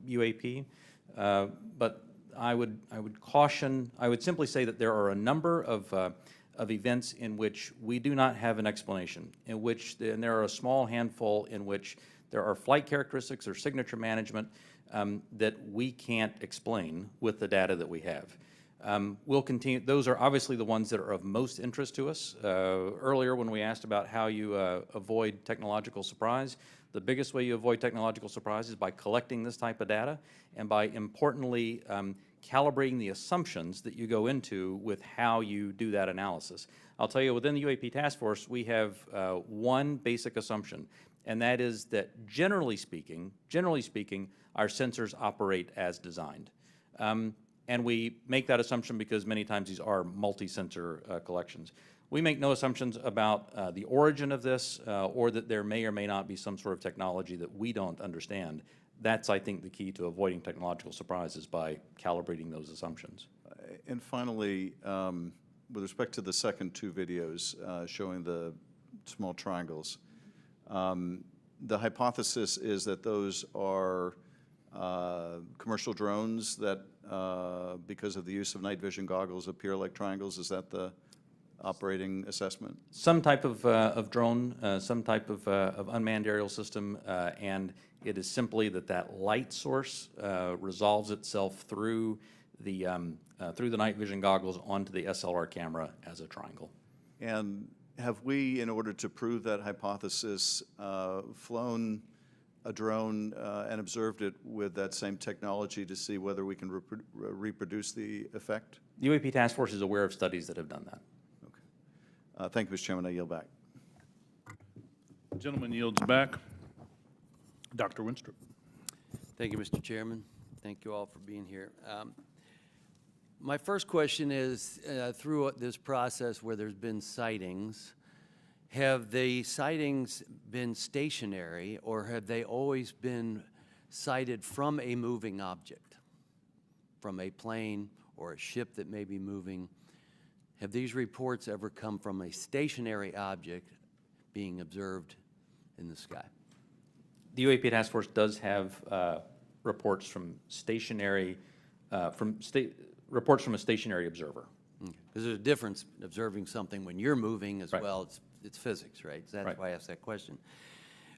UAP, but I would caution. I would simply say that there are a number of events in which we do not have an explanation, in which, and there are a small handful in which there are flight characteristics or signature management that we can't explain with the data that we have. We'll continue. Those are obviously the ones that are of most interest to us. Earlier, when we asked about how you avoid technological surprise, the biggest way you avoid technological surprise is by collecting this type of data and by, importantly, calibrating the assumptions that you go into with how you do that analysis. I'll tell you, within the UAP task force, we have one basic assumption, and that is that generally speaking, our sensors operate as designed. And we make that assumption because many times these are multi-sensor collections. We make no assumptions about the origin of this or that there may or may not be some sort of technology that we don't understand. That's, I think, the key to avoiding technological surprises, by calibrating those assumptions. And finally, with respect to the second two videos showing the small triangles, the hypothesis is that those are commercial drones that, because of the use of night vision goggles, appear like triangles. Is that the operating assessment? Some type of drone, some type of unmanned aerial system, and it is simply that light source resolves itself through the night vision goggles onto the SLR camera as a triangle. And have we, in order to prove that hypothesis, flown a drone and observed it with that same technology to see whether we can reproduce the effect? The UAP task force is aware of studies that have done that. Okay. Thank you, Mr. Chairman. I yield back. Gentleman yields back. Dr. Winstrup. Thank you, Mr. Chairman. Thank you all for being here. My first question is, through this process where there's been sightings, have the sightings been stationary, or have they always been sighted from a moving object, from a plane or a ship that may be moving? Have these reports ever come from a stationary object being observed in the sky? The UAP Task Force does have reports from stationary, reports from a stationary observer. Because there's a difference observing something when you're moving as Right. well. It's physics, right? So that's Right. why I asked that question.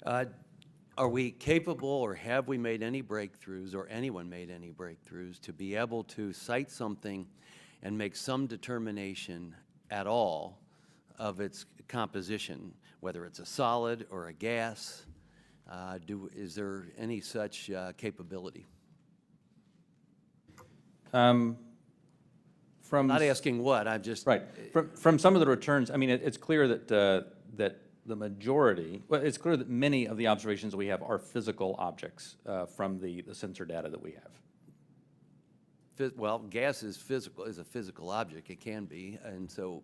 Are we capable, or have we made any breakthroughs, or anyone made any breakthroughs to be able to cite something and make some determination at all of its composition, whether it's a solid or a gas? Is there any such capability? From Not asking what, I'm just. Right. From some of the returns, I mean, it's clear that that the majority, well, it's clear that many of the observations that we have are physical objects from the sensor data that we have. Well, gas is physical, is a physical object. It can be, and so,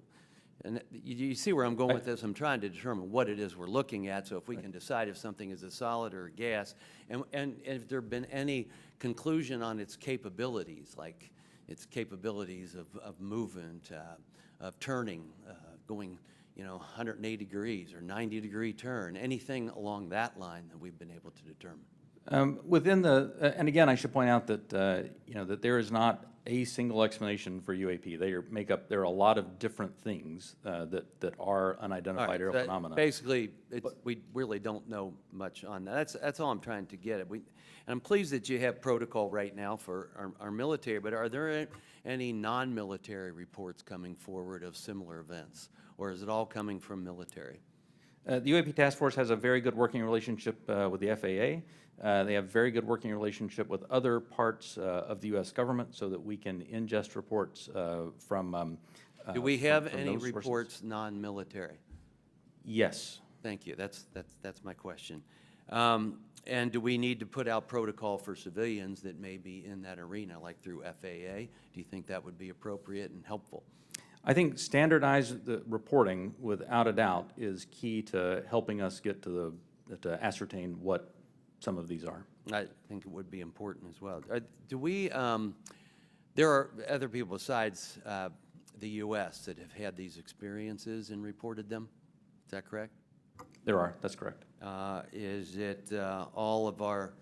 and you see where I'm going with this. I'm trying to determine what it is we're looking at. So if we can decide if something is a solid or a gas, and if there have been any conclusion on its capabilities, like its capabilities of movement, of turning, going, 180 degrees or 90-degree turn, anything along that line that we've been able to determine. Within the, and again, I should point out that, that there is not a single explanation for UAP. There are a lot of different things that are unidentified aerial phenomena. Basically, we really don't know much on that. That's all I'm trying to get at. And I'm pleased that you have protocol right now for our military, but are there any non-military reports coming forward of similar events, or is it all coming from military? The UAP Task Force has a very good working relationship with the FAA. They have very good working relationship with other parts of the U.S. government so that we can ingest reports from Do we have from any those sources. reports non-military? Yes. Thank you. That's my question. And do we need to put out protocol for civilians that may be in that arena, like through FAA? Do you think that would be appropriate and helpful? I think standardized reporting, without a doubt, is key to helping us get to ascertain what some of these are. I think it would be important as well. There are other people besides the U.S. that have had these experiences and reported them? Is that correct? There are, that's correct. Is it all of our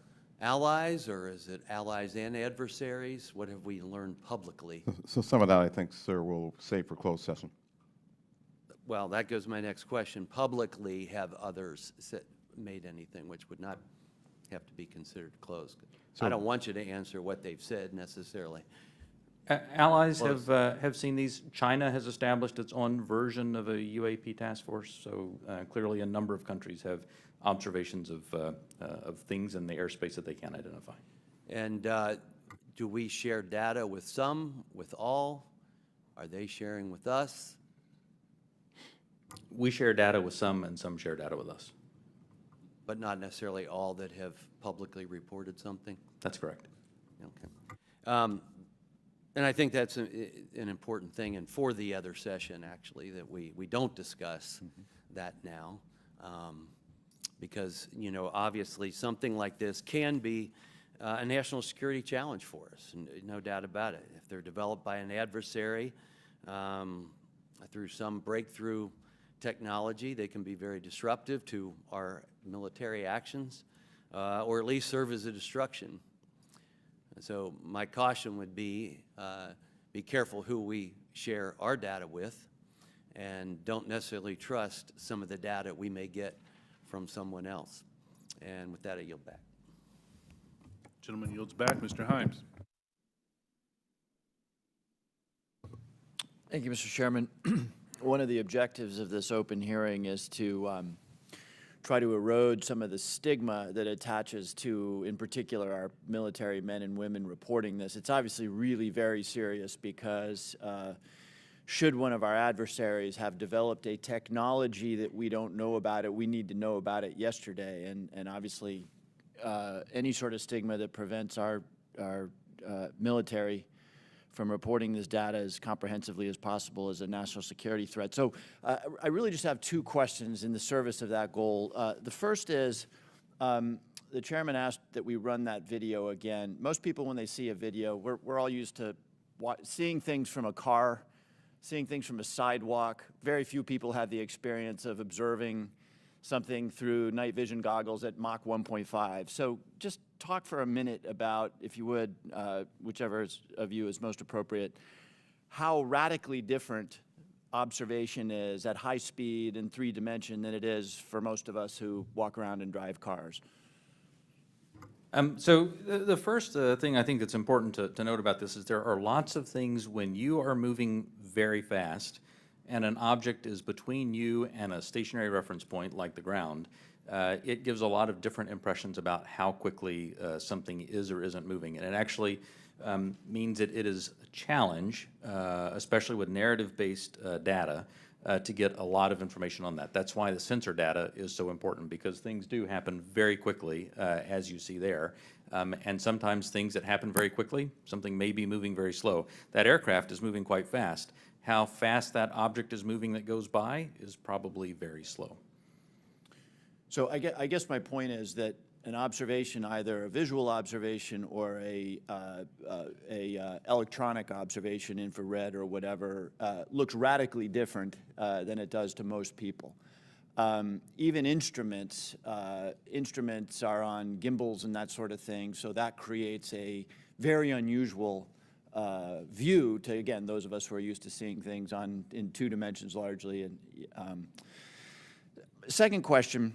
allies, or is it allies and adversaries? What have we learned publicly? So some of that, I think, sir, we'll save for closed session. Well, that goes to my next question. Publicly, have others made anything which would not have to be considered closed? I don't want you to answer what they've said necessarily. Allies have seen these. China has established its own version of a UAP task force, so clearly a number of countries have observations of things in the airspace that they can't identify. And do we share data with some, with all? Are they sharing with us? We share data with some, and some share data with us. But not necessarily all that have publicly reported something? That's correct. Okay. And I think that's an important thing, and for the other session, actually, that we don't discuss that now. Because, obviously, something like this can be a national security challenge for us, no doubt about it. If they're developed by an adversary through some breakthrough technology, they can be very disruptive to our military actions, or at least serve as a distraction. So my caution would be careful who we share our data with, and don't necessarily trust some of the data we may get from someone else. And with that, I yield back. Gentleman yields back. Mr. Himes. Thank you, Mr. Chairman. One of the objectives of this open hearing is to try to erode some of the stigma that attaches to, in particular, our military men and women reporting this. It's obviously really very serious because should one of our adversaries have developed a technology that we don't know about it, we need to know about it yesterday. And obviously, any sort of stigma that prevents our military from reporting this data as comprehensively as possible as a national security threat. So I really just have two questions in the service of that goal. The first is, the chairman asked that we run that video again. Most people, when they see a video, we're all used to seeing things from a car, seeing things from a sidewalk. Very few people have the experience of observing something through night vision goggles at Mach 1.5. So just talk for a minute about, if you would, whichever of you is most appropriate, how radically different observation is at high speed in 3 dimension than it is for most of us who walk around and drive cars. So the first thing I think that's important to note about this is there are lots of things when you are moving very fast and an object is between you and a stationary reference point like the ground, it gives a lot of different impressions about how quickly something is or isn't moving. And it actually means that it is a challenge, especially with narrative-based data, to get a lot of information on that. That's why the sensor data is so important, because things do happen very quickly, as you see there. And sometimes things that happen very quickly, something may be moving very slow. That aircraft is moving quite fast. How fast that object is moving that goes by is probably very slow. So I guess my point is that an observation, either a visual observation or a electronic observation, infrared or whatever, looks radically different than it does to most people. Even instruments are on gimbals and that sort of thing, so that creates a very unusual view to, again, those of us who are used to seeing things in 2 dimensions largely. And second question.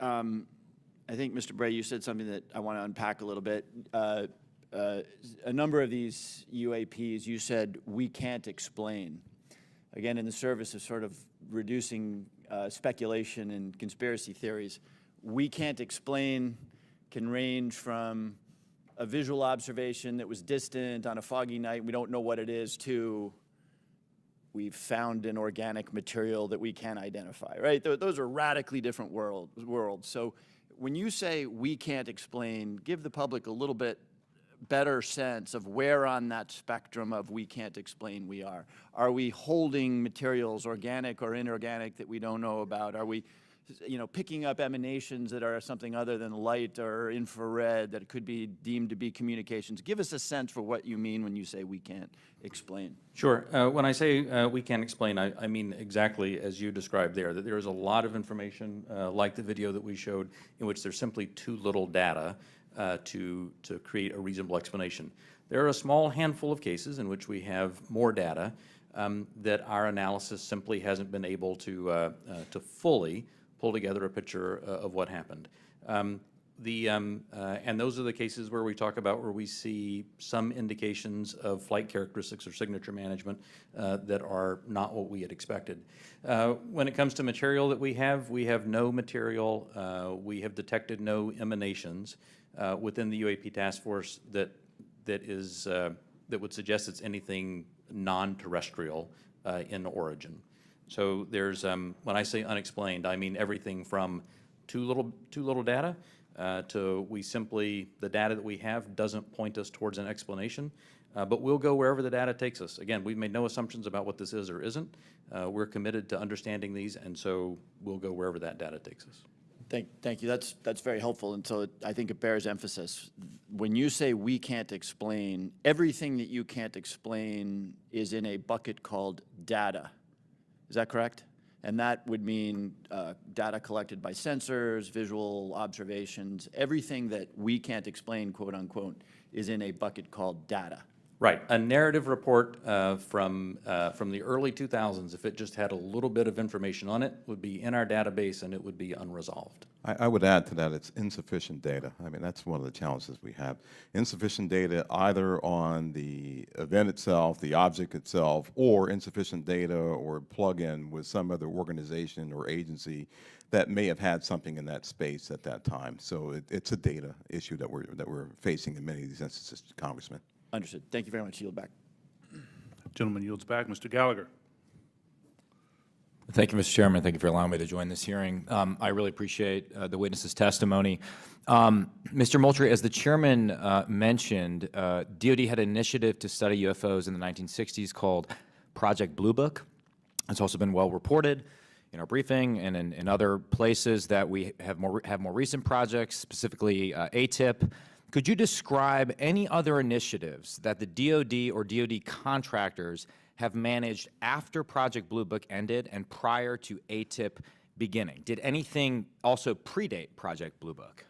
I think, Mr. Bray, you said something that I want to unpack a little bit. A number of these UAPs, you said, we can't explain. Again, in the service of sort of reducing speculation and conspiracy theories, we can't explain can range from a visual observation that was distant on a foggy night, we don't know what it is, to we've found an organic material that we can't identify, right? Those are radically different worlds. So when you say we can't explain, give the public a little bit better sense of where on that spectrum of we can't explain we are. Are we holding materials, organic or inorganic, that we don't know about? Are we, picking up emanations that are something other than light or infrared that could be deemed to be communications? Give us a sense for what you mean when you say we can't explain. Sure. When I say we can't explain, I mean exactly as you described there, that there is a lot of information, like the video that we showed, in which there's simply too little data to create a reasonable explanation. There are a small handful of cases in which we have more data that our analysis simply hasn't been able to fully pull together a picture of what happened. And those are the cases where we talk about where we see some indications of flight characteristics or signature management that are not what we had expected. When it comes to material that we have no material. We have detected no emanations within the UAP task force that would suggest it's anything non-terrestrial in origin. So there's, when I say unexplained, I mean everything from too little data to the data that we have doesn't point us towards an explanation, but we'll go wherever the data takes us. Again, we've made no assumptions about what this is or isn't. We're committed to understanding these, and so we'll go wherever that data takes us. Thank you. That's very helpful, and so I think it bears emphasis. When you say we can't explain, everything that you can't explain is in a bucket called data. Is that correct? And that would mean data collected by sensors, visual observations, everything that we can't explain, quote unquote, is in a bucket called data. Right. A narrative report from the early 2000s, if it just had a little bit of information on it, would be in our database and it would be unresolved. I would add to that, it's insufficient data. I mean, that's one of the challenges we have. Insufficient data either on the event itself, the object itself, or insufficient data or plug-in with some other organization or agency that may have had something in that space at that time. So it's a data issue that we're facing in many of these instances, Congressman. Understood. Thank you very much. Yield back. Gentleman yields back. Mr. Gallagher. Thank you, Mr. Chairman. Thank you for allowing me to join this hearing. I really appreciate the witness's testimony. Mr. Moultrie, as the chairman mentioned, DoD had an initiative to study UFOs in the 1960s called Project Blue Book. It's also been well reported in our briefing and in other places that we have more recent projects, specifically ATIP. Could you describe any other initiatives that the DoD or DoD contractors have managed after Project Blue Book ended and prior to ATIP beginning? Did anything also predate Project Blue Book?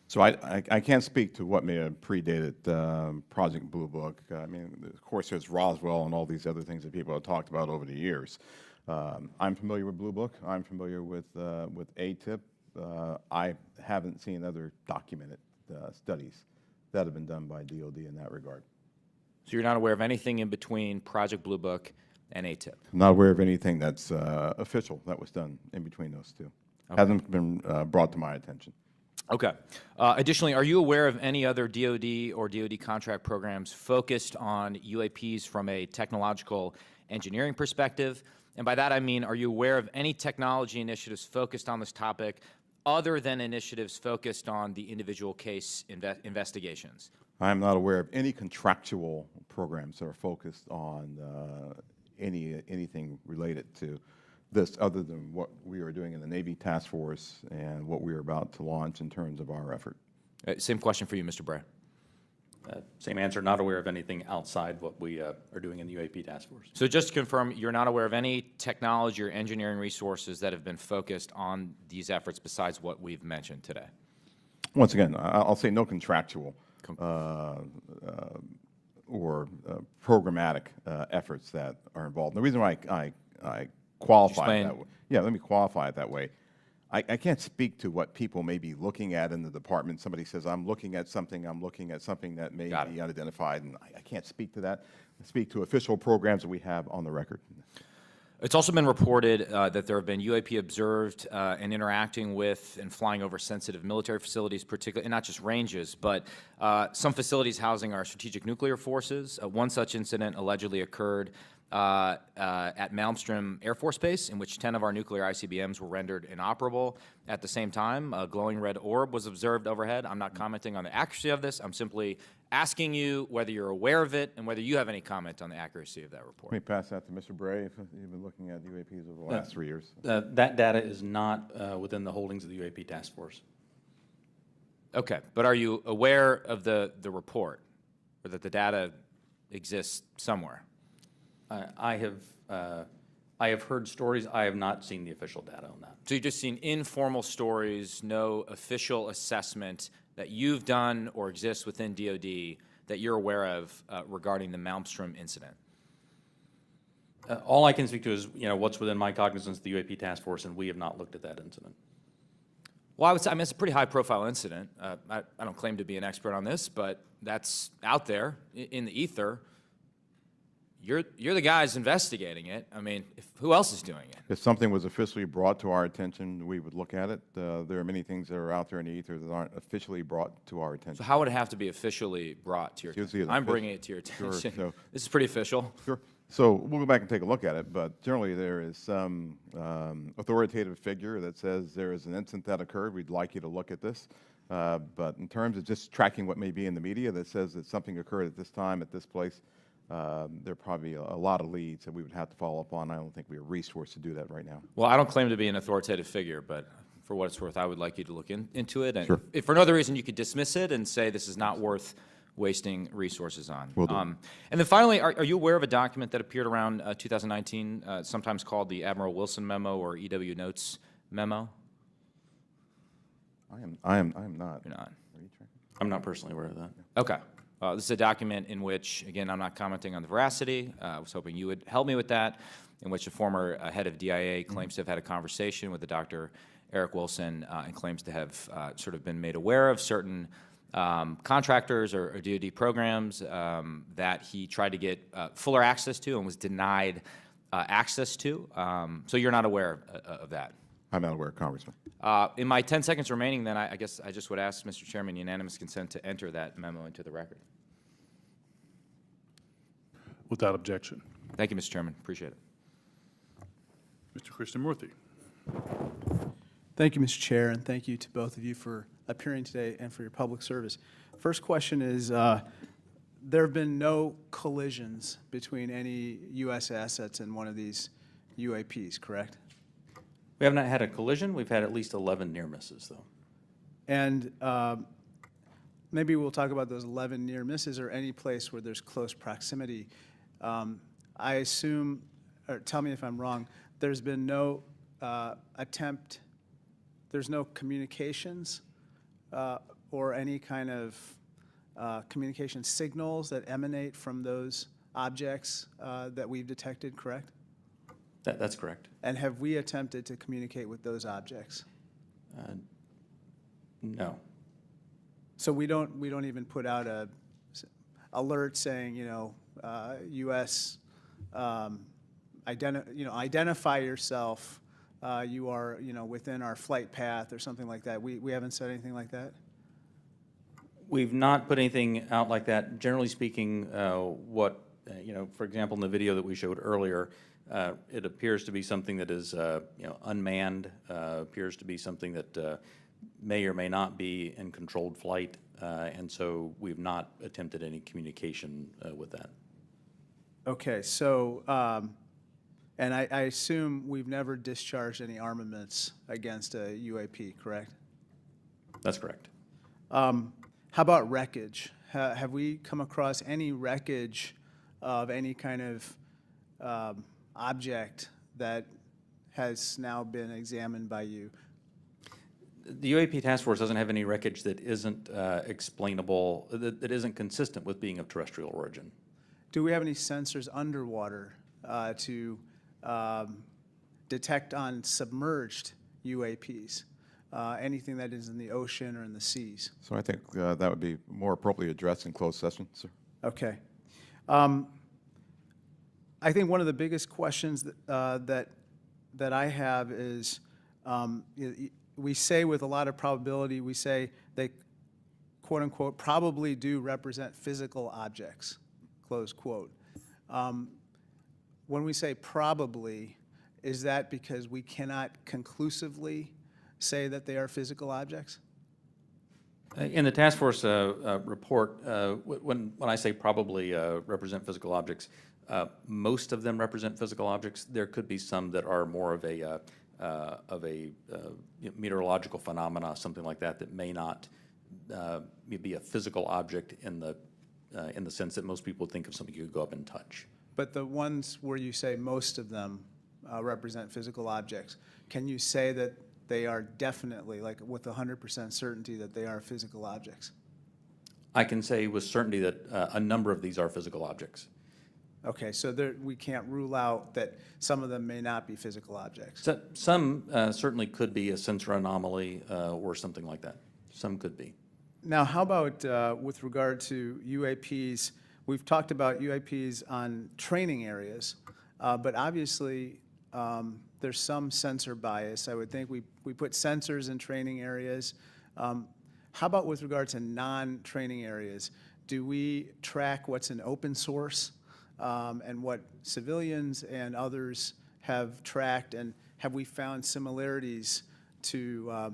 So I can't speak to what may have predated Project Blue Book. I mean, of course, there's Roswell and all these other things that people have talked about over the years. I'm familiar with Blue Book. I'm familiar with ATIP. I haven't seen other documented studies that have been done by DoD in that regard. So you're not aware of anything in between Project Blue Book and ATIP? I'm not aware of anything that's official that was done in between those two. Okay. Hasn't been brought to my attention. Okay. Additionally, are you aware of any other DoD or DoD contract programs focused on UAPs from a technological engineering perspective? And by that I mean, are you aware of any technology initiatives focused on this topic other than initiatives focused on the individual case investigations? I am not aware of any contractual programs that are focused on anything related to this other than what we are doing in the Navy Task Force and what we are about to launch in terms of our effort. Same question for you, Mr. Bray. Same answer, not aware of anything outside what we are doing in the UAP Task Force. So just to confirm, you're not aware of any technology or engineering resources that have been focused on these efforts besides what we've mentioned today? Once again, I'll say no contractual or programmatic efforts that are involved. The reason why I qualify it that way, let me qualify it that way. I can't speak to what people may be looking at in the department. Somebody says, I'm looking at something that may be unidentified, and I can't speak to that. I speak to official programs that we have on the record. It's also been reported that there have been UAP observed and interacting with and flying over sensitive military facilities, particularly, and not just ranges, but some facilities housing our strategic nuclear forces. One such incident allegedly occurred at Malmstrom Air Force Base, in which 10 of our nuclear ICBMs were rendered inoperable. At the same time, a glowing red orb was observed overhead. I'm not commenting on the accuracy of this. I'm simply asking you whether you're aware of it and whether you have any comment on the accuracy of that report. Let me pass that to Mr. Bray, if you've been looking at UAPs over the last 3 years. That data is not within the holdings of the UAP Task Force. Okay, but are you aware of the report, or that the data exists somewhere? I have heard stories. I have not seen the official data on that. So you've just seen informal stories, no official assessment that you've done or exists within DoD that you're aware of regarding the Malmstrom incident? All I can speak to is what's within my cognizance of the UAP Task Force, and we have not looked at that incident. Well, I would say, it's a pretty high-profile incident. I don't claim to be an expert on this, but that's out there in the ether. You're the guys investigating it. I mean, who else is doing it? If something was officially brought to our attention, we would look at it. There are many things that are out there in the ether that aren't officially brought to our attention. So how would it have to be officially brought to your attention? I'm bringing it to your attention. Sure, this is pretty official. Sure. So we'll go back and take a look at it, but generally there is some authoritative figure that says there is an incident that occurred. We'd like you to look at this. But in terms of just tracking what may be in the media that says that something occurred at this time, at this place, there are probably a lot of leads that we would have to follow up on. I don't think we are resourced to do that right now. Well, I don't claim to be an authoritative figure, but for what it's worth, I would like you to look into it. And sure. If for no other reason, you could dismiss it and say this is not worth wasting resources on. Will do. And then finally, are you aware of a document that appeared around 2019, sometimes called the Admiral Wilson Memo or EW Notes Memo? I am not. You're not. I'm not personally aware of that. Okay. This is a document in which, again, I'm not commenting on the veracity. I was hoping you would help me with that, in which a former head of DIA claims to have had a conversation with the Dr. Eric Wilson and claims to have sort of been made aware of certain contractors or DoD programs that he tried to get fuller access to and was denied access to. So you're not aware of that? I'm not aware, Congressman. In my 10 seconds remaining, then, I guess I just would ask, Mr. Chairman, unanimous consent to enter that memo into the record. Without objection. Thank you, Mr. Chairman. Appreciate it. Mr. Krishnamurthy. Thank you, Mr. Chair, and thank you to both of you for appearing today and for your public service. First question is, there have been no collisions between any U.S. assets and one of these UAPs, correct? We have not had a collision. We've had at least 11 near misses, though. And maybe we'll talk about those 11 near misses or any place where there's close proximity. I assume, or tell me if I'm wrong, there's been no attempt, there's no communications or any kind of communication signals that emanate from those objects that we've detected, correct? That's correct. And have we attempted to communicate with those objects? No. So we don't even put out a alert saying, U.S. Identify yourself. You are, within our flight path or something like that. We haven't said anything like that. We've not put anything out like that. Generally speaking, for example, in the video that we showed earlier, it appears to be something that is, unmanned, appears to be something that may or may not be in controlled flight, and so we've not attempted any communication with that. Okay, so, and I assume we've never discharged any armaments against a UAP, correct? That's correct. How about wreckage? Have we come across any wreckage of any kind of object that has now been examined by you? The UAP task force doesn't have any wreckage that isn't explainable, that isn't consistent with being of terrestrial origin. Do we have any sensors underwater to detect on submerged UAPs? Anything that is in the ocean or in the seas? So I think that would be more appropriately addressed in closed session, sir. Okay. I think one of the biggest questions that I have is, we say with a lot of probability, we say they, quote unquote, probably do represent physical objects, close quote. When we say probably, is that because we cannot conclusively say that they are physical objects? In the task force report, when I say probably represent physical objects, most of them represent physical objects. There could be some that are more of a meteorological phenomena, something like that, that may not be a physical object in the sense that most people think of something you could go up and touch. But the ones where you say most of them represent physical objects, can you say that they are definitely, like with 100% certainty, that they are physical objects? I can say with certainty that a number of these are physical objects. Okay, so we can't rule out that some of them may not be physical objects. So, some certainly could be a sensor anomaly or something like that. Some could be. Now, how about with regard to UAPs? We've talked about UAPs on training areas, but obviously there's some sensor bias. I would think we put sensors in training areas. How about with regard to non-training areas? Do we track what's in open source and what civilians and others have tracked? And have we found similarities to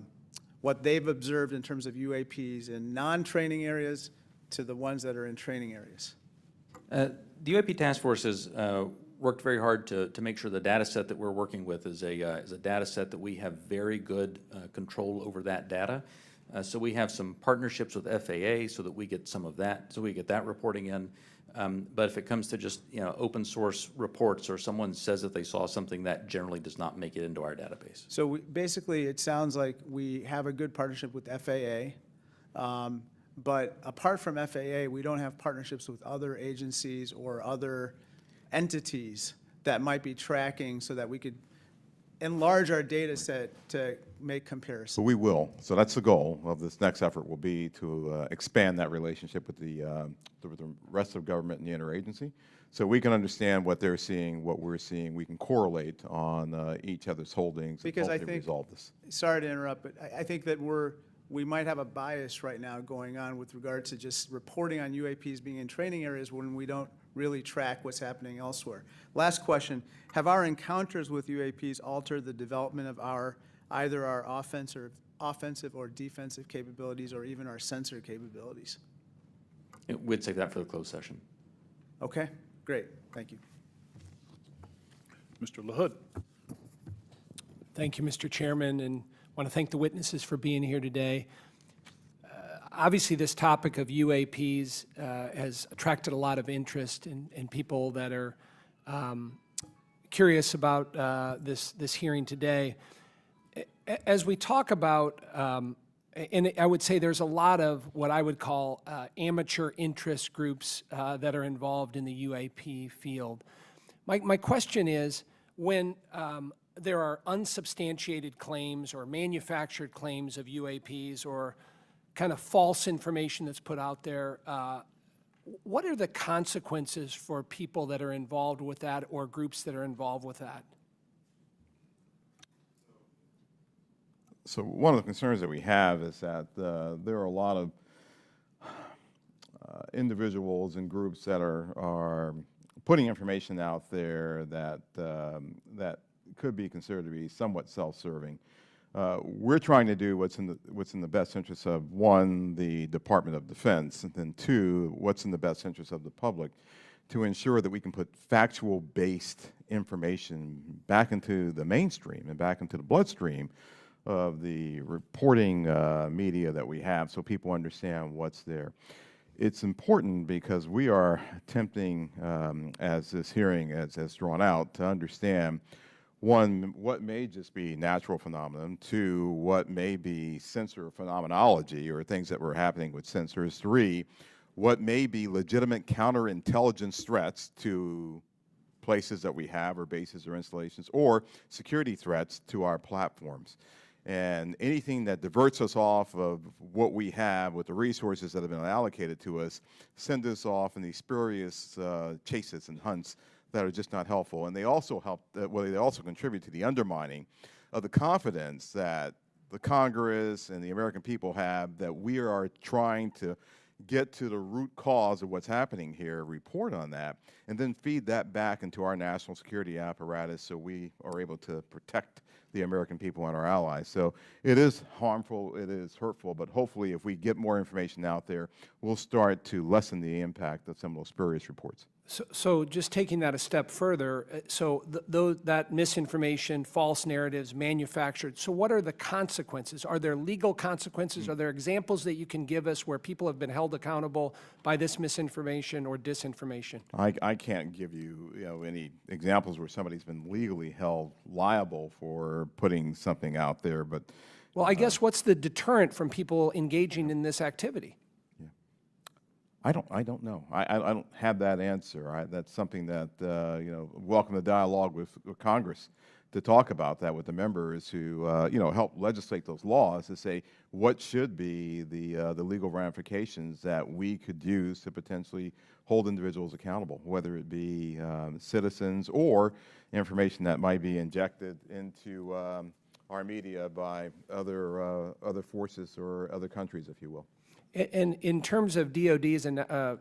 what they've observed in terms of UAPs in non-training areas to the ones that are in training areas? The UAP task force has worked very hard to make sure the data set that we're working with is a data set that we have very good control over that data. So we have some partnerships with FAA so that we get some of that, so we get that reporting in. But if it comes to just open source reports or someone says that they saw something, that generally does not make it into our database. So basically, it sounds like we have a good partnership with FAA, but apart from FAA, we don't have partnerships with other agencies or other entities that might be tracking so that we could enlarge our data set to make comparisons. So we will. So that's the goal of this next effort, will be to expand that relationship with the rest of government and the interagency, so we can understand what they're seeing, what we're seeing. We can correlate on each other's holdings Because and I hopefully think, resolve this. sorry to interrupt, but I think that we might have a bias right now going on with regard to just reporting on UAPs being in training areas when we don't really track what's happening elsewhere. Last question, have our encounters with UAPs altered the development of either our offensive or defensive capabilities or even our sensor capabilities? We'd take that for the closed session. Okay, great, thank you. Mr. LaHood. Thank you, Mr. Chairman, and want to thank the witnesses for being here today. Obviously, this topic of UAPs has attracted a lot of interest in people that are curious about this hearing today. As we talk about, and I would say there's a lot of what I would call amateur interest groups that are involved in the UAP field. My question is, when there are unsubstantiated claims or manufactured claims of UAPs or kind of false information that's put out there, what are the consequences for people that are involved with that or groups that are involved with that? So one of the concerns that we have is that there are a lot of individuals and groups that are putting information out there that that could be considered to be somewhat self-serving. We're trying to do what's in the best interest of, one, the Department of Defense, and then two, what's in the best interest of the public, to ensure that we can put factual-based information back into the mainstream and back into the bloodstream of the reporting media that we have, so people understand what's there. It's important because we are attempting, as this hearing has drawn out, to understand, one, what may just be natural phenomenon, two, what may be sensor phenomenology or things that were happening with sensors, three, what may be legitimate counterintelligence threats to places that we have or bases or installations, or security threats to our platforms. And anything that diverts us off of what we have with the resources that have been allocated to us, send us off in these spurious chases and hunts that are just not helpful. And they also help, they also contribute to the undermining of the confidence that the Congress and the American people have that we are trying to get to the root cause of what's happening here, report on that, and then feed that back into our national security apparatus so we are able to protect the American people and our allies. So it is harmful, it is hurtful, but hopefully if we get more information out there, we'll start to lessen the impact of some of those spurious reports. So just taking that a step further, so that misinformation, false narratives, manufactured, so what are the consequences? Are there legal consequences? Are there examples that you can give us where people have been held accountable by this misinformation or disinformation? I can't give you, any examples where somebody's been legally held liable for putting something out there, but... Well, I guess what's the deterrent from people engaging in this activity? I don't know. I don't have that answer. That's something that, welcome the dialogue with Congress to talk about that with the members who, help legislate those laws to say what should be the legal ramifications that we could use to potentially hold individuals accountable, whether it be citizens or information that might be injected into our media by other forces or other countries, if you will. And in terms of DOD's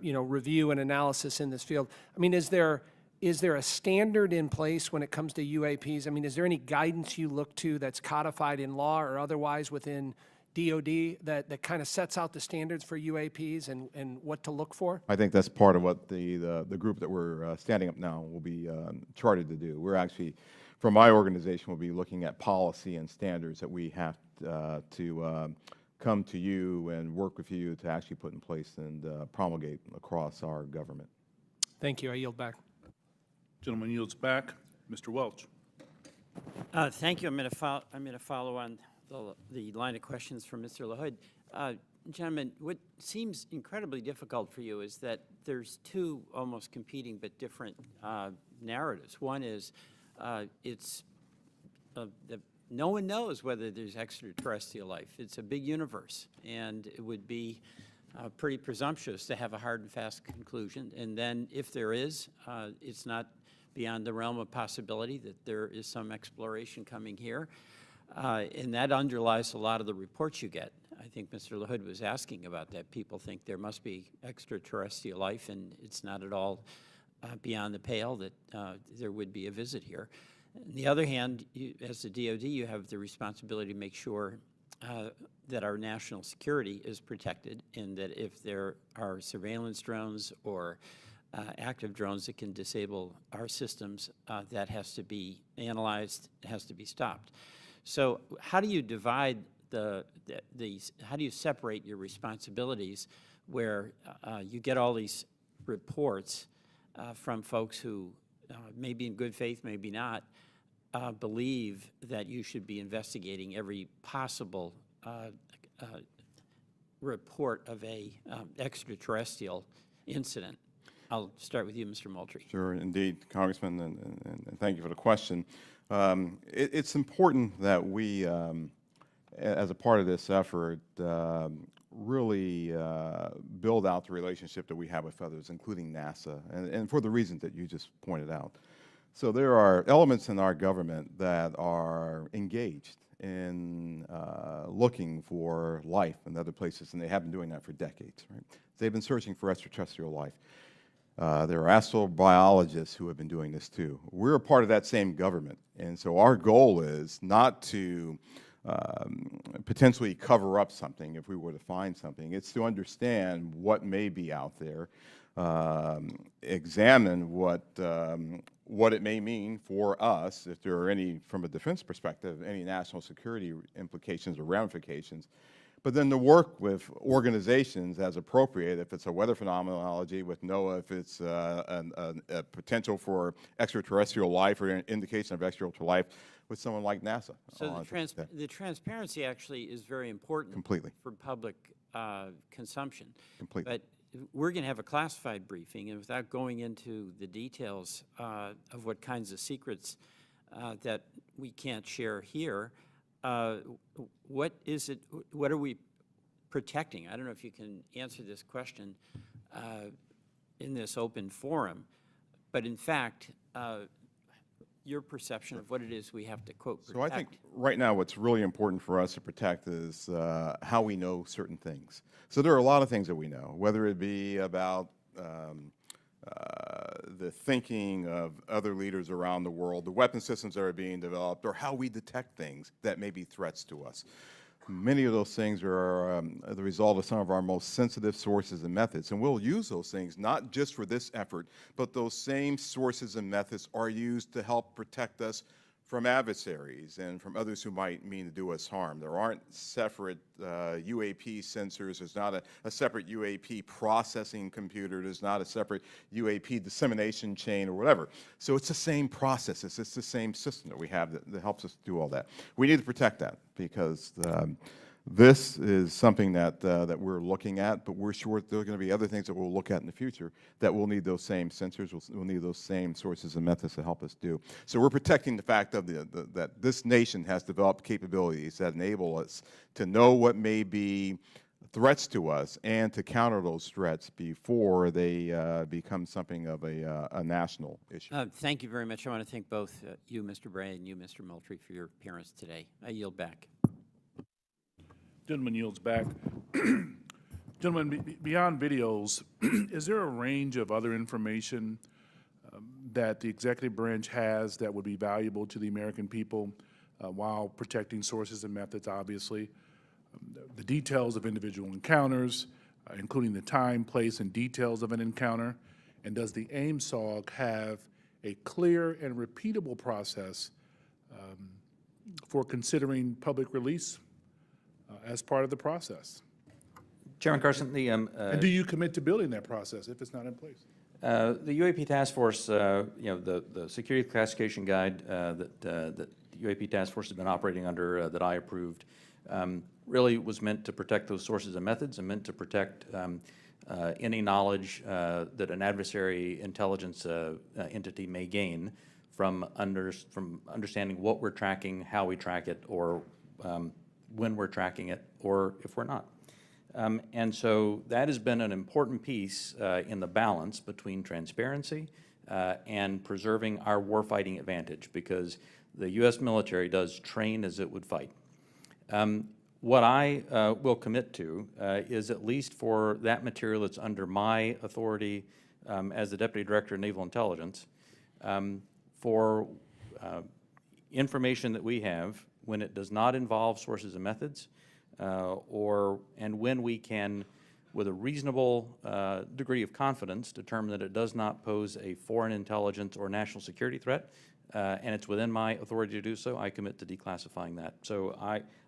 review and analysis in this field, I mean, is there a standard in place when it comes to UAPs? I mean, is there any guidance you look to that's codified in law or otherwise within DOD that kind of sets out the standards for UAPs and what to look for? I think that's part of what the group that we're standing up now will be chartered to do. We're actually, from my organization, we'll be looking at policy and standards that we have to come to you and work with you to actually put in place and promulgate across our government. Thank you. I yield back. Gentleman yields back. Mr. Welch. Thank you. I'm going to follow on the line of questions from Mr. LaHood. Gentlemen, what seems incredibly difficult for you is that there's two almost competing but different narratives. One is no one knows whether there's extraterrestrial life. It's a big universe, and it would be pretty presumptuous to have a hard and fast conclusion. And then if there is, it's not beyond the realm of possibility that there is some exploration coming here. And that underlies a lot of the reports you get. I think Mr. LaHood was asking about that. People think there must be extraterrestrial life, and it's not at all beyond the pale that there would be a visit here. On the other hand, as the DoD, you have the responsibility to make sure that our national security is protected, and that if there are surveillance drones or active drones that can disable our systems, that has to be analyzed, has to be stopped. So how do you divide how do you separate your responsibilities where you get all these reports from folks who maybe in good faith, maybe not, believe that you should be investigating every possible report of a extraterrestrial incident? I'll start with you, Mr. Moultrie. Sure, indeed, Congressman, and thank you for the question. It's important that we, as a part of this effort, really build out the relationship that we have with others, including NASA, and for the reasons that you just pointed out. So there are elements in our government that are engaged in looking for life in other places, and they have been doing that for decades, right? They've been searching for extraterrestrial life. There are astrobiologists who have been doing this too. We're a part of that same government, and so our goal is not to potentially cover up something if we were to find something. It's to understand what may be out there, examine what it may mean for us, if there are any, from a defense perspective, any national security implications or ramifications, but then to work with organizations as appropriate, if it's a weather phenomenology with NOAA, if it's a potential for extraterrestrial life or an indication of extraterrestrial life, with someone like NASA. So the transparency actually is very important. Completely. For public consumption. Completely. But we're going to have a classified briefing, and without going into the details of what kinds of secrets that we can't share here, what is it, what are we protecting? I don't know if you can answer this question in this open forum, but in fact, your perception of what it is we have to, quote, protect. So I think right now what's really important for us to protect is how we know certain things. So there are a lot of things that we know, whether it be about the thinking of other leaders around the world, the weapon systems that are being developed, or how we detect things that may be threats to us. Many of those things are the result of some of our most sensitive sources and methods, and we'll use those things not just for this effort, but those same sources and methods are used to help protect us from adversaries and from others who might mean to do us harm. There aren't separate UAP sensors. There's not a separate UAP processing computer. There's not a separate UAP dissemination chain or whatever. So it's the same process. It's the same system that we have that helps us do all that. We need to protect that because this is something that we're looking at, but we're sure there are going to be other things that we'll look at in the future that we'll need those same sensors, we'll need those same sources and methods to help us do. So we're protecting the fact of that this nation has developed capabilities that enable us to know what may be threats to us and to counter those threats before they become something of a national issue. Thank you very much. I want to thank both you, Mr. Bray, and you, Mr. Moultrie, for your appearance today. I yield back. Gentleman yields back. Gentlemen, beyond videos, is there a range of other information that the executive branch has that would be valuable to the American people while protecting sources and methods, obviously? The details of individual encounters, including the time, place, and details of an encounter. And does the Aimsog have a clear and repeatable process for considering public release as part of the process? Chairman Carson, and do you commit to building that process if it's not in place? The UAP Task Force, the security classification guide that UAP Task Force has been operating under that I approved really was meant to protect those sources and methods and meant to protect any knowledge that an adversary intelligence entity may gain from understanding what we're tracking, how we track it, or when we're tracking it, or if we're not. And so that has been an important piece in the balance between transparency and preserving our warfighting advantage, because the U.S. military does train as it would fight. What I will commit to is, at least for that material that's under my authority as the Deputy Director of Naval Intelligence, for information that we have when it does not involve sources and methods, and when we can, with a reasonable degree of confidence, determine that it does not pose a foreign intelligence or national security threat, and it's within my authority to do so, I commit to declassifying that. So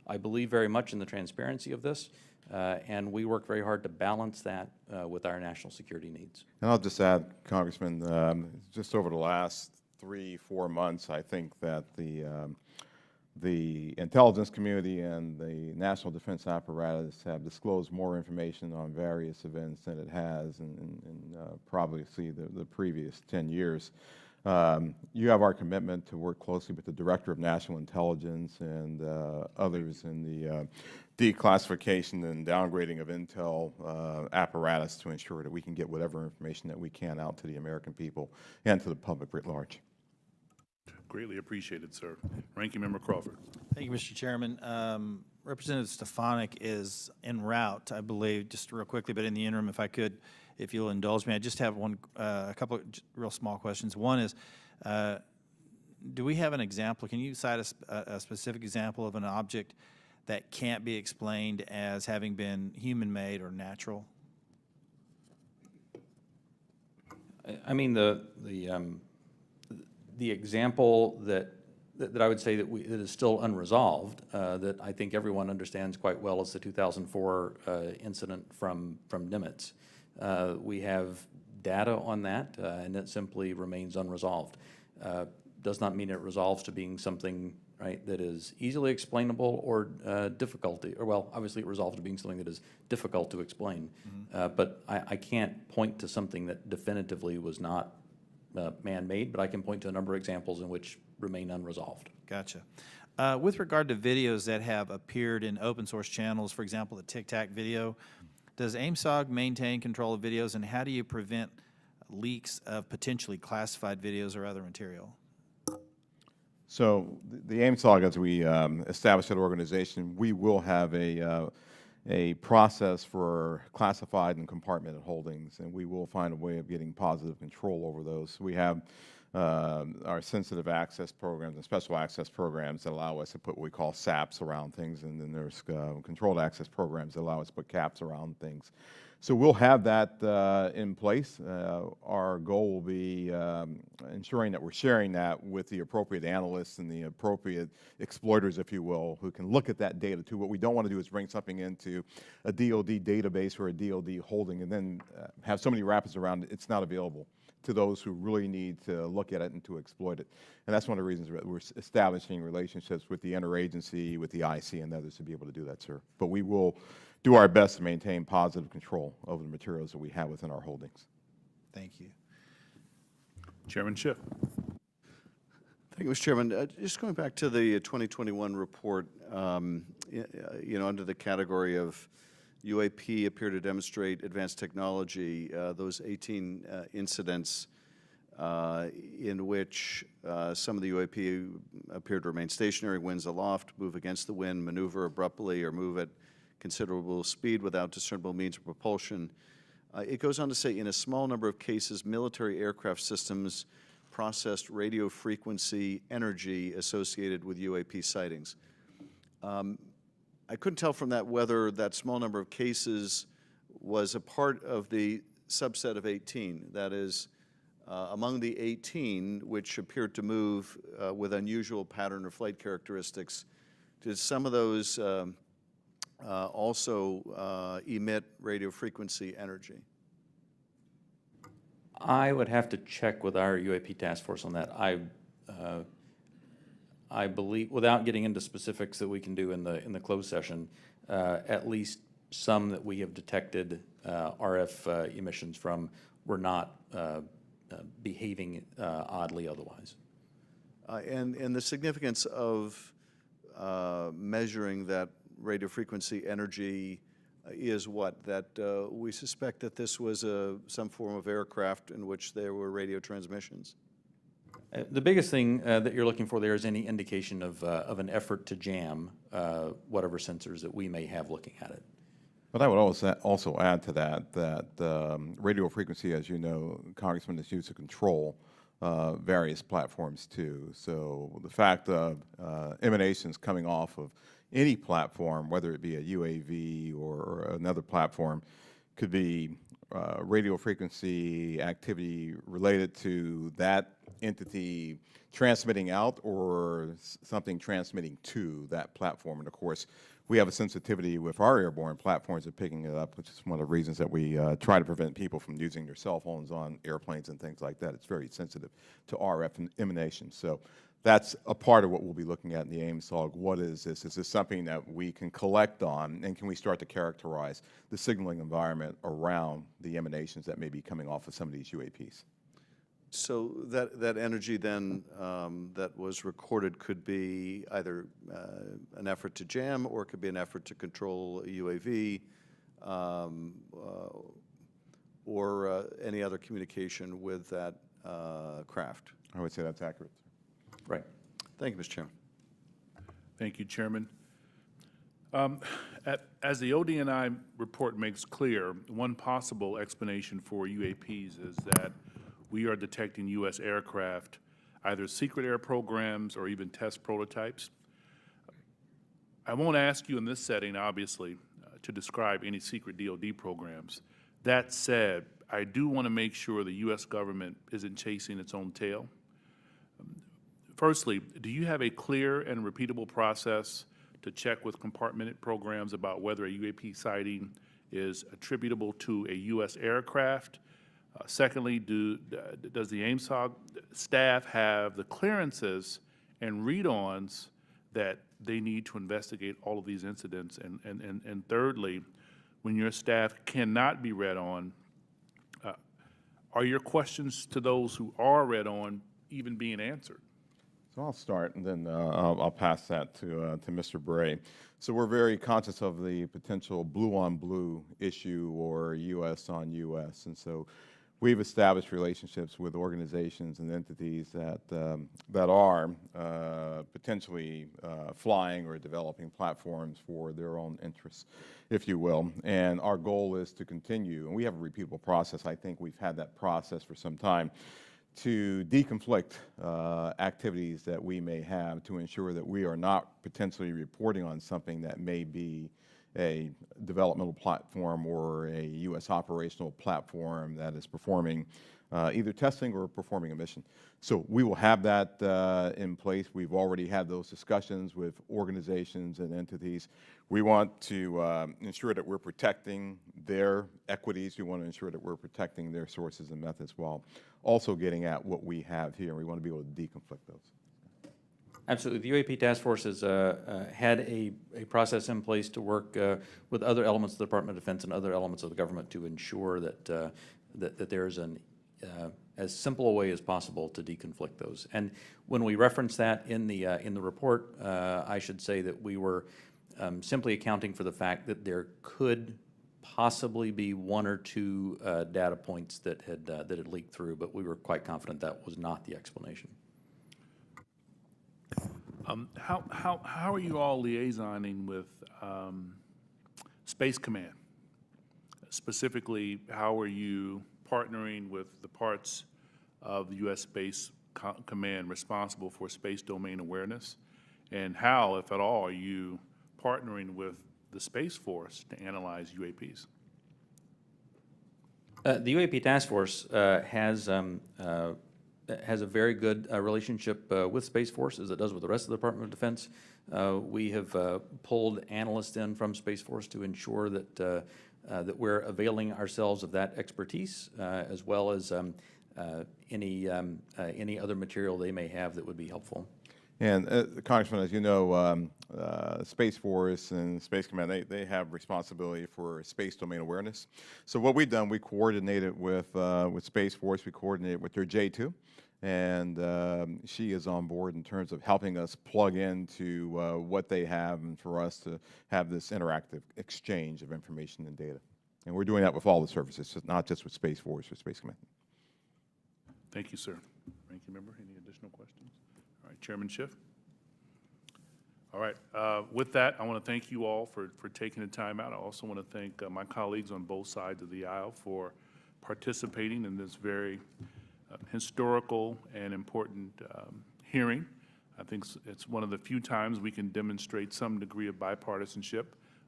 I believe very much in the transparency of this, and we work very hard to balance that with our national security needs. And I'll just add, Congressman, just over the last 3-4 months, I think that the intelligence community and the national defense apparatus have disclosed more information on various events than it has in probably the previous 10 years. You have our commitment to work closely with the Director of National Intelligence and others in the declassification and downgrading of intel apparatus to ensure that we can get whatever information that we can out to the American people and to the public writ large. Greatly appreciated, sir. Ranking Member Crawford. Thank you, Mr. Chairman. Representative Stefanik is en route, I believe, just real quickly, but in the interim, if I could, if you'll indulge me, I just have a couple of real small questions. One is, do we have an example? Can you cite a specific example of an object that can't be explained as having been human-made or natural? I mean, the example that I would say that that is still unresolved, that I think everyone understands quite well, is the 2004 incident from Nimitz. We have data on that, and it simply remains unresolved. Does not mean it resolves to being something, right, that is easily explainable or difficulty, or well, obviously it resolves to being something that is difficult to explain. But I can't point to something that definitively was not man-made, but I can point to a number of examples in which remain unresolved. Gotcha. With regard to videos that have appeared in open source channels, for example, the Tic Tac video, does Aimsog maintain control of videos, and how do you prevent leaks of potentially classified videos or other material? So the Aimsog, as we establish that organization, we will have a process for classified and compartmented holdings, and we will find a way of getting positive control over those. We have our sensitive access programs and special access programs that allow us to put what we call SAPs around things, and then there's controlled access programs that allow us to put caps around things. So we'll have that in place. Our goal will be ensuring that we're sharing that with the appropriate analysts and the appropriate exploiters, if you will, who can look at that data too. What we don't want to do is bring something into a DoD database or a DoD holding and then have so many wrappers around it, it's not available to those who really need to look at it and to exploit it. And that's one of the reasons that we're establishing relationships with the interagency, with the IC and others to be able to do that, sir. But we will do our best to maintain positive control over the materials that we have within our holdings. Thank you. Chairman Schiff. Thank you, Mr. Chairman. Just going back to the 2021 report, you know, under the category of UAP appear to demonstrate advanced technology, those 18 incidents in which some of the UAP appear to remain stationary, winds aloft, move against the wind, maneuver abruptly, or move at considerable speed without discernible means of propulsion. It goes on to say, in a small number of cases, military aircraft systems processed radio frequency energy associated with UAP sightings. I couldn't tell from that whether that small number of cases was a part of the subset of 18. That is, among the 18 which appeared to move with unusual pattern or flight characteristics, did some of those also emit radio frequency energy? I would have to check with our UAP task force on that. I believe, without getting into specifics that we can do in the closed session, at least some that we have detected RF emissions from were not behaving oddly otherwise. And the significance of measuring that radio frequency energy is what? That we suspect that this was some form of aircraft in which there were radio transmissions? The biggest thing that you're looking for there is any indication of an effort to jam whatever sensors that we may have looking at it. But I would also add to that radio frequency, as you know, Congressman, is used to control various platforms too. So the fact of emanations coming off of any platform, whether it be a UAV or another platform, could be radio frequency activity related to that entity transmitting out or something transmitting to that platform. And of course, we have a sensitivity with our airborne platforms of picking it up, which is one of the reasons that we try to prevent people from using their cell phones on airplanes and things like that. It's very sensitive to RF emanations. So that's a part of what we'll be looking at in the Aimsog. What is this? Is this something that we can collect on, and can we start to characterize the signaling environment around the emanations that may be coming off of some of these UAPs? So that energy then that was recorded could be either an effort to jam, or it could be an effort to control a UAV, or any other communication with that craft. I would say that's accurate. Right. Thank you, Mr. Chairman. Thank you, Chairman. As the ODNI report makes clear, one possible explanation for UAPs is that we are detecting U.S. aircraft, either secret air programs or even test prototypes. I won't ask you in this setting, obviously, to describe any secret DoD programs. That said, I do want to make sure the U.S. government isn't chasing its own tail. Firstly, do you have a clear and repeatable process to check with compartmented programs about whether a UAP sighting is attributable to a U.S. aircraft? Secondly, does the Aimsog staff have the clearances and read-ons that they need to investigate all of these incidents? And thirdly, when your staff cannot be read on, are your questions to those who are read on even being answered? So I'll start, and then I'll pass that to Mr. Bray. So we're very conscious of the potential blue-on-blue issue or U.S. on U.S., and so we've established relationships with organizations and entities that are potentially flying or developing platforms for their own interests, if you will. And our goal is to continue, and we have a repeatable process. I think we've had that process for some time, to deconflict activities that we may have to ensure that we are not potentially reporting on something that may be a developmental platform or a U.S. operational platform that is performing either testing or performing a mission. So we will have that in place. We've already had those discussions with organizations and entities. We want to ensure that we're protecting their equities. We want to ensure that we're protecting their sources and methods while also getting at what we have here. We want to be able to deconflict those. Absolutely. The UAP Task Force has had a process in place to work with other elements of the Department of Defense and other elements of the government to ensure that that there is an as simple a way as possible to deconflict those. And when we reference that in the report, I should say that we were simply accounting for the fact that there could possibly be one or two data points that had leaked through, but we were quite confident that was not the explanation. How are you all liaisoning with Space Command? Specifically, how are you partnering with the parts of the U.S. Space Command responsible for space domain awareness? And how, if at all, are you partnering with the Space Force to analyze UAPs? The UAP Task Force has a very good relationship with Space Force, as it does with the rest of the Department of Defense. We have pulled analysts in from Space Force to ensure that that we're availing ourselves of that expertise, as well as any other material they may have that would be helpful. And Congressman, as you know, Space Force and Space Command, they have responsibility for space domain awareness. So what we've done, we coordinated with Space Force, we coordinated with their J2, and she is on board in terms of helping us plug into what they have and for us to have this interactive exchange of information and data. And we're doing that with all the services, not just with Space Force or Space Command. Thank you, sir. Ranking member, any additional questions? All right, Chairman Schiff. All right. With that, I want to thank you all for taking the time out. I also want to thank my colleagues on both sides of the aisle for participating in this very historical and important hearing. I think it's one of the few times we can demonstrate some degree of bipartisanship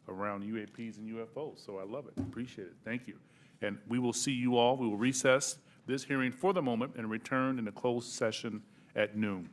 around UAPs and UFOs. So I love it. Appreciate it. Thank you. And we will see you all. We will recess this hearing for the moment and return in a closed session at noon.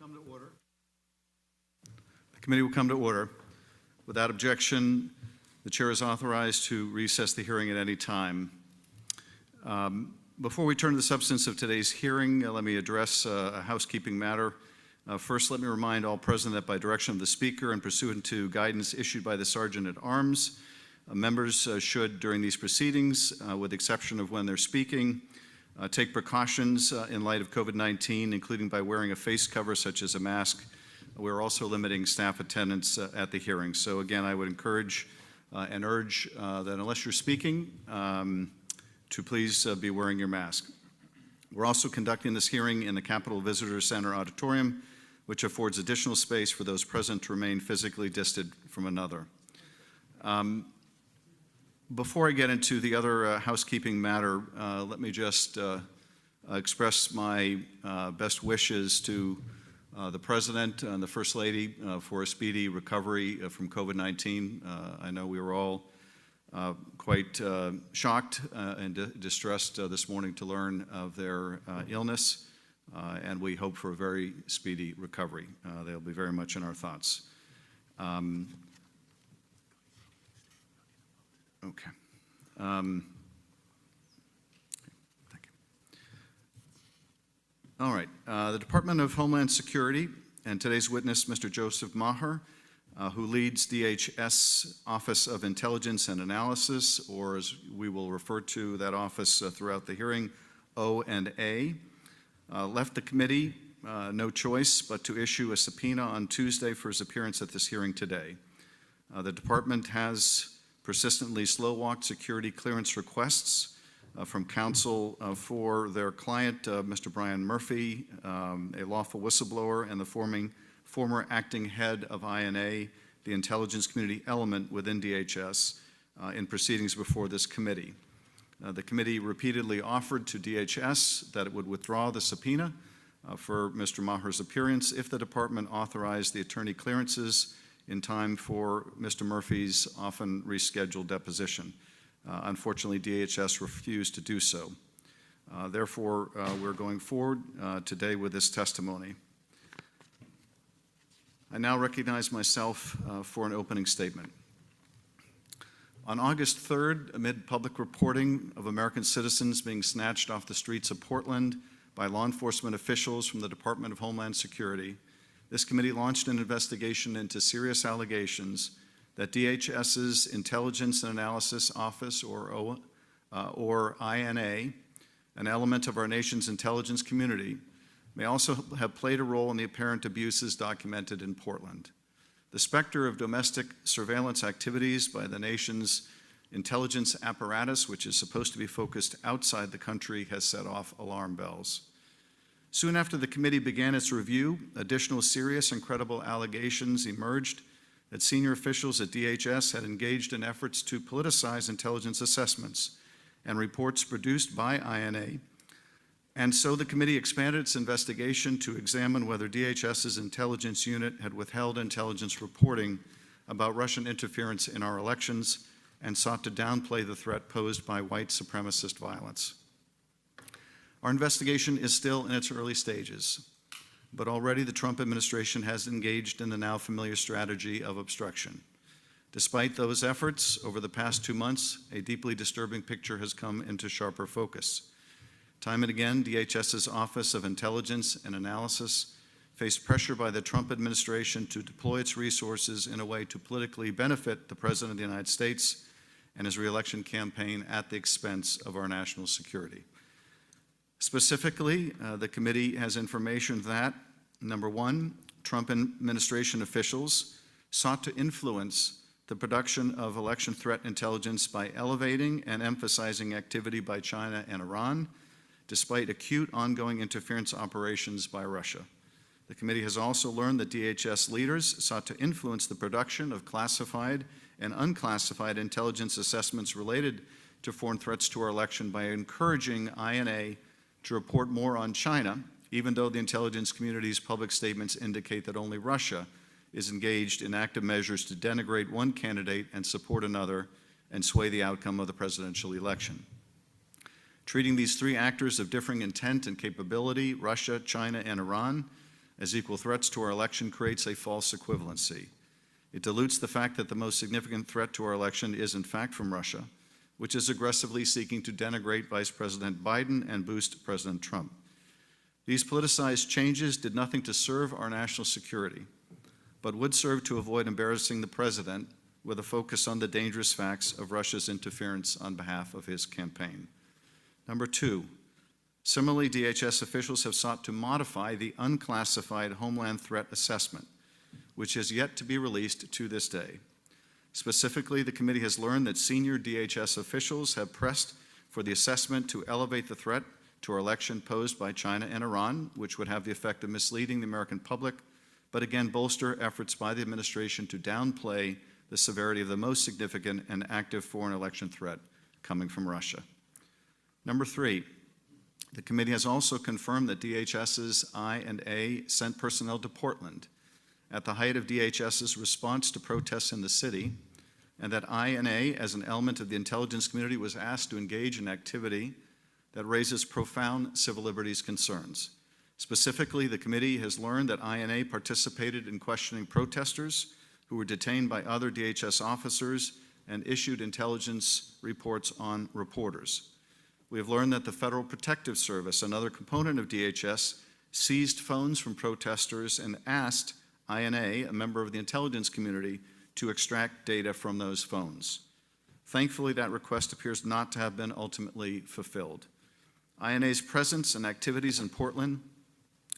come to order. The committee will come to order. Without objection, the chair is authorized to recess the hearing at any time. Before we turn to the substance of today's hearing, let me address a housekeeping matter. First, let me remind all present that by direction of the Speaker and pursuant to guidance issued by the Sergeant at Arms, members should, during these proceedings, with the exception of when they're speaking, take precautions in light of COVID-19, including by wearing a face cover such as a mask. We're also limiting staff attendance at the hearing. So again, I would encourage and urge that unless you're speaking, to please be wearing your mask. We're also conducting this hearing in the Capitol Visitor Center auditorium, which affords additional space for those present to remain physically distant from another. Before I get into the other housekeeping matter, let me just express my best wishes to the President and the First Lady for a speedy recovery from COVID-19. I know we were all quite shocked and distressed this morning to learn of their illness, and we hope for a very speedy recovery. They'll be very much in our thoughts. Okay. Thank you. All right. The Department of Homeland Security and today's witness, Mr. Joseph Maher, who leads DHS Office of Intelligence and Analysis, or as we will refer to that office throughout the hearing, O&A, left the committee no choice but to issue a subpoena on Tuesday for his appearance at this hearing today. The department has persistently slow-walked security clearance requests from counsel for their client, Mr. Brian Murphy, a lawful whistleblower and the former acting head of INA, the intelligence community element within DHS, in proceedings before this committee. The committee repeatedly offered to DHS that it would withdraw the subpoena for Mr. Maher's appearance if the department authorized the attorney clearances in time for Mr. Murphy's often rescheduled deposition. Unfortunately, DHS refused to do so. Therefore, we're going forward today with this testimony. I now recognize myself for an opening statement. On August 3rd, amid public reporting of American citizens being snatched off the streets of Portland by law enforcement officials from the Department of Homeland Security, this committee launched an investigation into serious allegations that DHS's Intelligence and Analysis Office, or INA, an element of our nation's intelligence community, may also have played a role in the apparent abuses documented in Portland. The specter of domestic surveillance activities by the nation's intelligence apparatus, which is supposed to be focused outside the country, has set off alarm bells. Soon after the committee began its review, additional serious and credible allegations emerged that senior officials at DHS had engaged in efforts to politicize intelligence assessments and reports produced by INA. And so the committee expanded its investigation to examine whether DHS's intelligence unit had withheld intelligence reporting about Russian interference in our elections and sought to downplay the threat posed by white supremacist violence. Our investigation is still in its early stages, but already the Trump administration has engaged in the now familiar strategy of obstruction. Despite those efforts, over the past 2 months, a deeply disturbing picture has come into sharper focus. Time and again, DHS's Office of Intelligence and Analysis faced pressure by the Trump administration to deploy its resources in a way to politically benefit the President of the United States and his re-election campaign at the expense of our national security. Specifically, the committee has information that, number one, Trump administration officials sought to influence the production of election threat intelligence by elevating and emphasizing activity by China and Iran, despite acute ongoing interference operations by Russia. The committee has also learned that DHS leaders sought to influence the production of classified and unclassified intelligence assessments related to foreign threats to our election by encouraging INA to report more on China, even though the intelligence community's public statements indicate that only Russia is engaged in active measures to denigrate one candidate and support another and sway the outcome of the presidential election. Treating these three actors of differing intent and capability, Russia, China, and Iran, as equal threats to our election creates a false equivalency. It dilutes the fact that the most significant threat to our election is in fact from Russia, which is aggressively seeking to denigrate Vice President Biden and boost President Trump. These politicized changes did nothing to serve our national security, but would serve to avoid embarrassing the president with a focus on the dangerous facts of Russia's interference on behalf of his campaign. Number two, similarly, DHS officials have sought to modify the unclassified Homeland Threat Assessment, which has yet to be released to this day. Specifically, the committee has learned that senior DHS officials have pressed for the assessment to elevate the threat to our election posed by China and Iran, which would have the effect of misleading the American public, but again bolster efforts by the administration to downplay the severity of the most significant and active foreign election threat coming from Russia. Number three, the committee has also confirmed that DHS's I&A sent personnel to Portland at the height of DHS's response to protests in the city, and that I&A, as an element of the intelligence community, was asked to engage in activity that raises profound civil liberties concerns. Specifically, the committee has learned that I&A participated in questioning protesters who were detained by other DHS officers and issued intelligence reports on reporters. We have learned that the Federal Protective Service, another component of DHS, seized phones from protesters and asked I&A, a member of the intelligence community, to extract data from those phones. Thankfully, that request appears not to have been ultimately fulfilled. I&A's presence and activities in Portland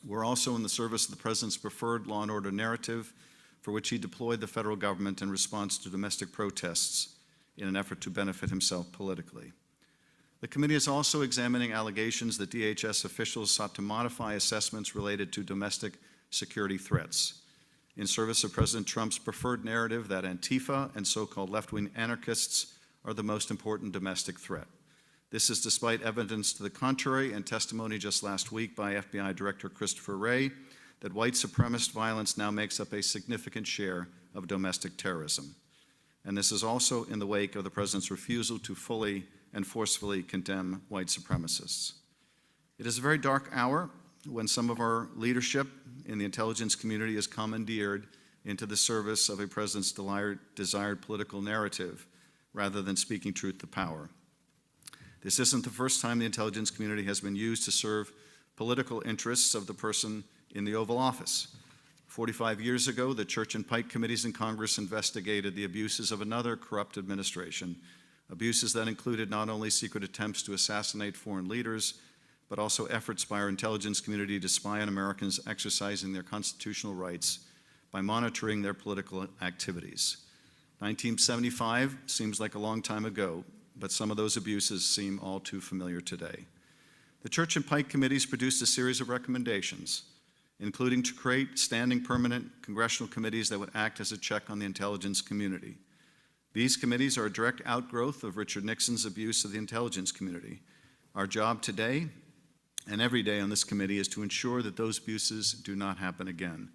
were also in the service of the President's preferred law and order narrative, for which he deployed the federal government in response to domestic protests in an effort to benefit himself politically. The committee is also examining allegations that DHS officials sought to modify assessments related to domestic security threats in service of President Trump's preferred narrative that Antifa and so-called left-wing anarchists are the most important domestic threat. This is despite evidence to the contrary and testimony just last week by FBI Director Christopher Wray that white supremacist violence now makes up a significant share of domestic terrorism. And this is also in the wake of the President's refusal to fully and forcefully condemn white supremacists. It is a very dark hour when some of our leadership in the intelligence community is commandeered into the service of a president's desired political narrative rather than speaking truth to power. This isn't the first time the intelligence community has been used to serve political interests of the person in the Oval Office. 45 years ago, the Church and Pike committees in Congress investigated the abuses of another corrupt administration, abuses that included not only secret attempts to assassinate foreign leaders, but also efforts by our intelligence community to spy on Americans exercising their constitutional rights by monitoring their political activities. 1975 seems like a long time ago, but some of those abuses seem all too familiar today. The Church and Pike committees produced a series of recommendations, including to create standing permanent congressional committees that would act as a check on the intelligence community. These committees are a direct outgrowth of Richard Nixon's abuse of the intelligence community. Our job today and every day on this committee is to ensure that those abuses do not happen again.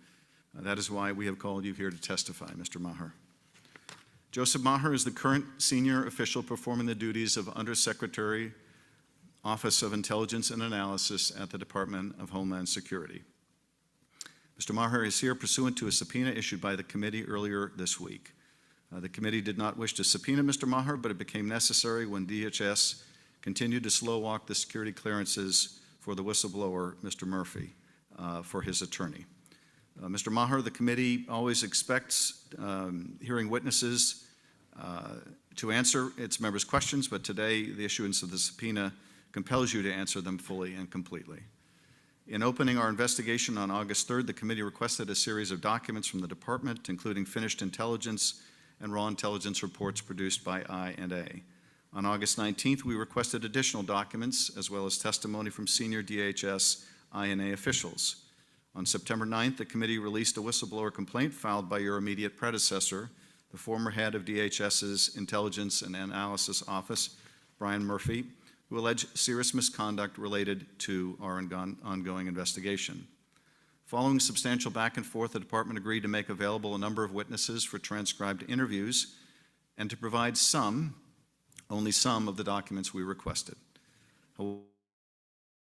That is why we have called you here to testify, Mr. Maher. Joseph Maher is the current senior official performing the duties of Undersecretary, Office of Intelligence and Analysis at the Department of Homeland Security. Mr. Maher is here pursuant to a subpoena issued by the committee earlier this week. The committee did not wish to subpoena Mr. Maher, but it became necessary when DHS continued to slow walk the security clearances for the whistleblower, Mr. Murphy, for his attorney. Mr. Maher, the committee always expects hearing witnesses to answer its members' questions, but today the issuance of the subpoena compels you to answer them fully and completely. In opening our investigation on August 3rd, the committee requested a series of documents from the department, including finished intelligence and raw intelligence reports produced by I&A. On August 19th, we requested additional documents as well as testimony from senior DHS I&A officials. On September 9th, the committee released a whistleblower complaint filed by your immediate predecessor, the former head of DHS's Intelligence and Analysis Office, Brian Murphy, who alleged serious misconduct related to our ongoing investigation. Following substantial back and forth, the department agreed to make available a number of witnesses for transcribed interviews and to provide only some of the documents we requested. However,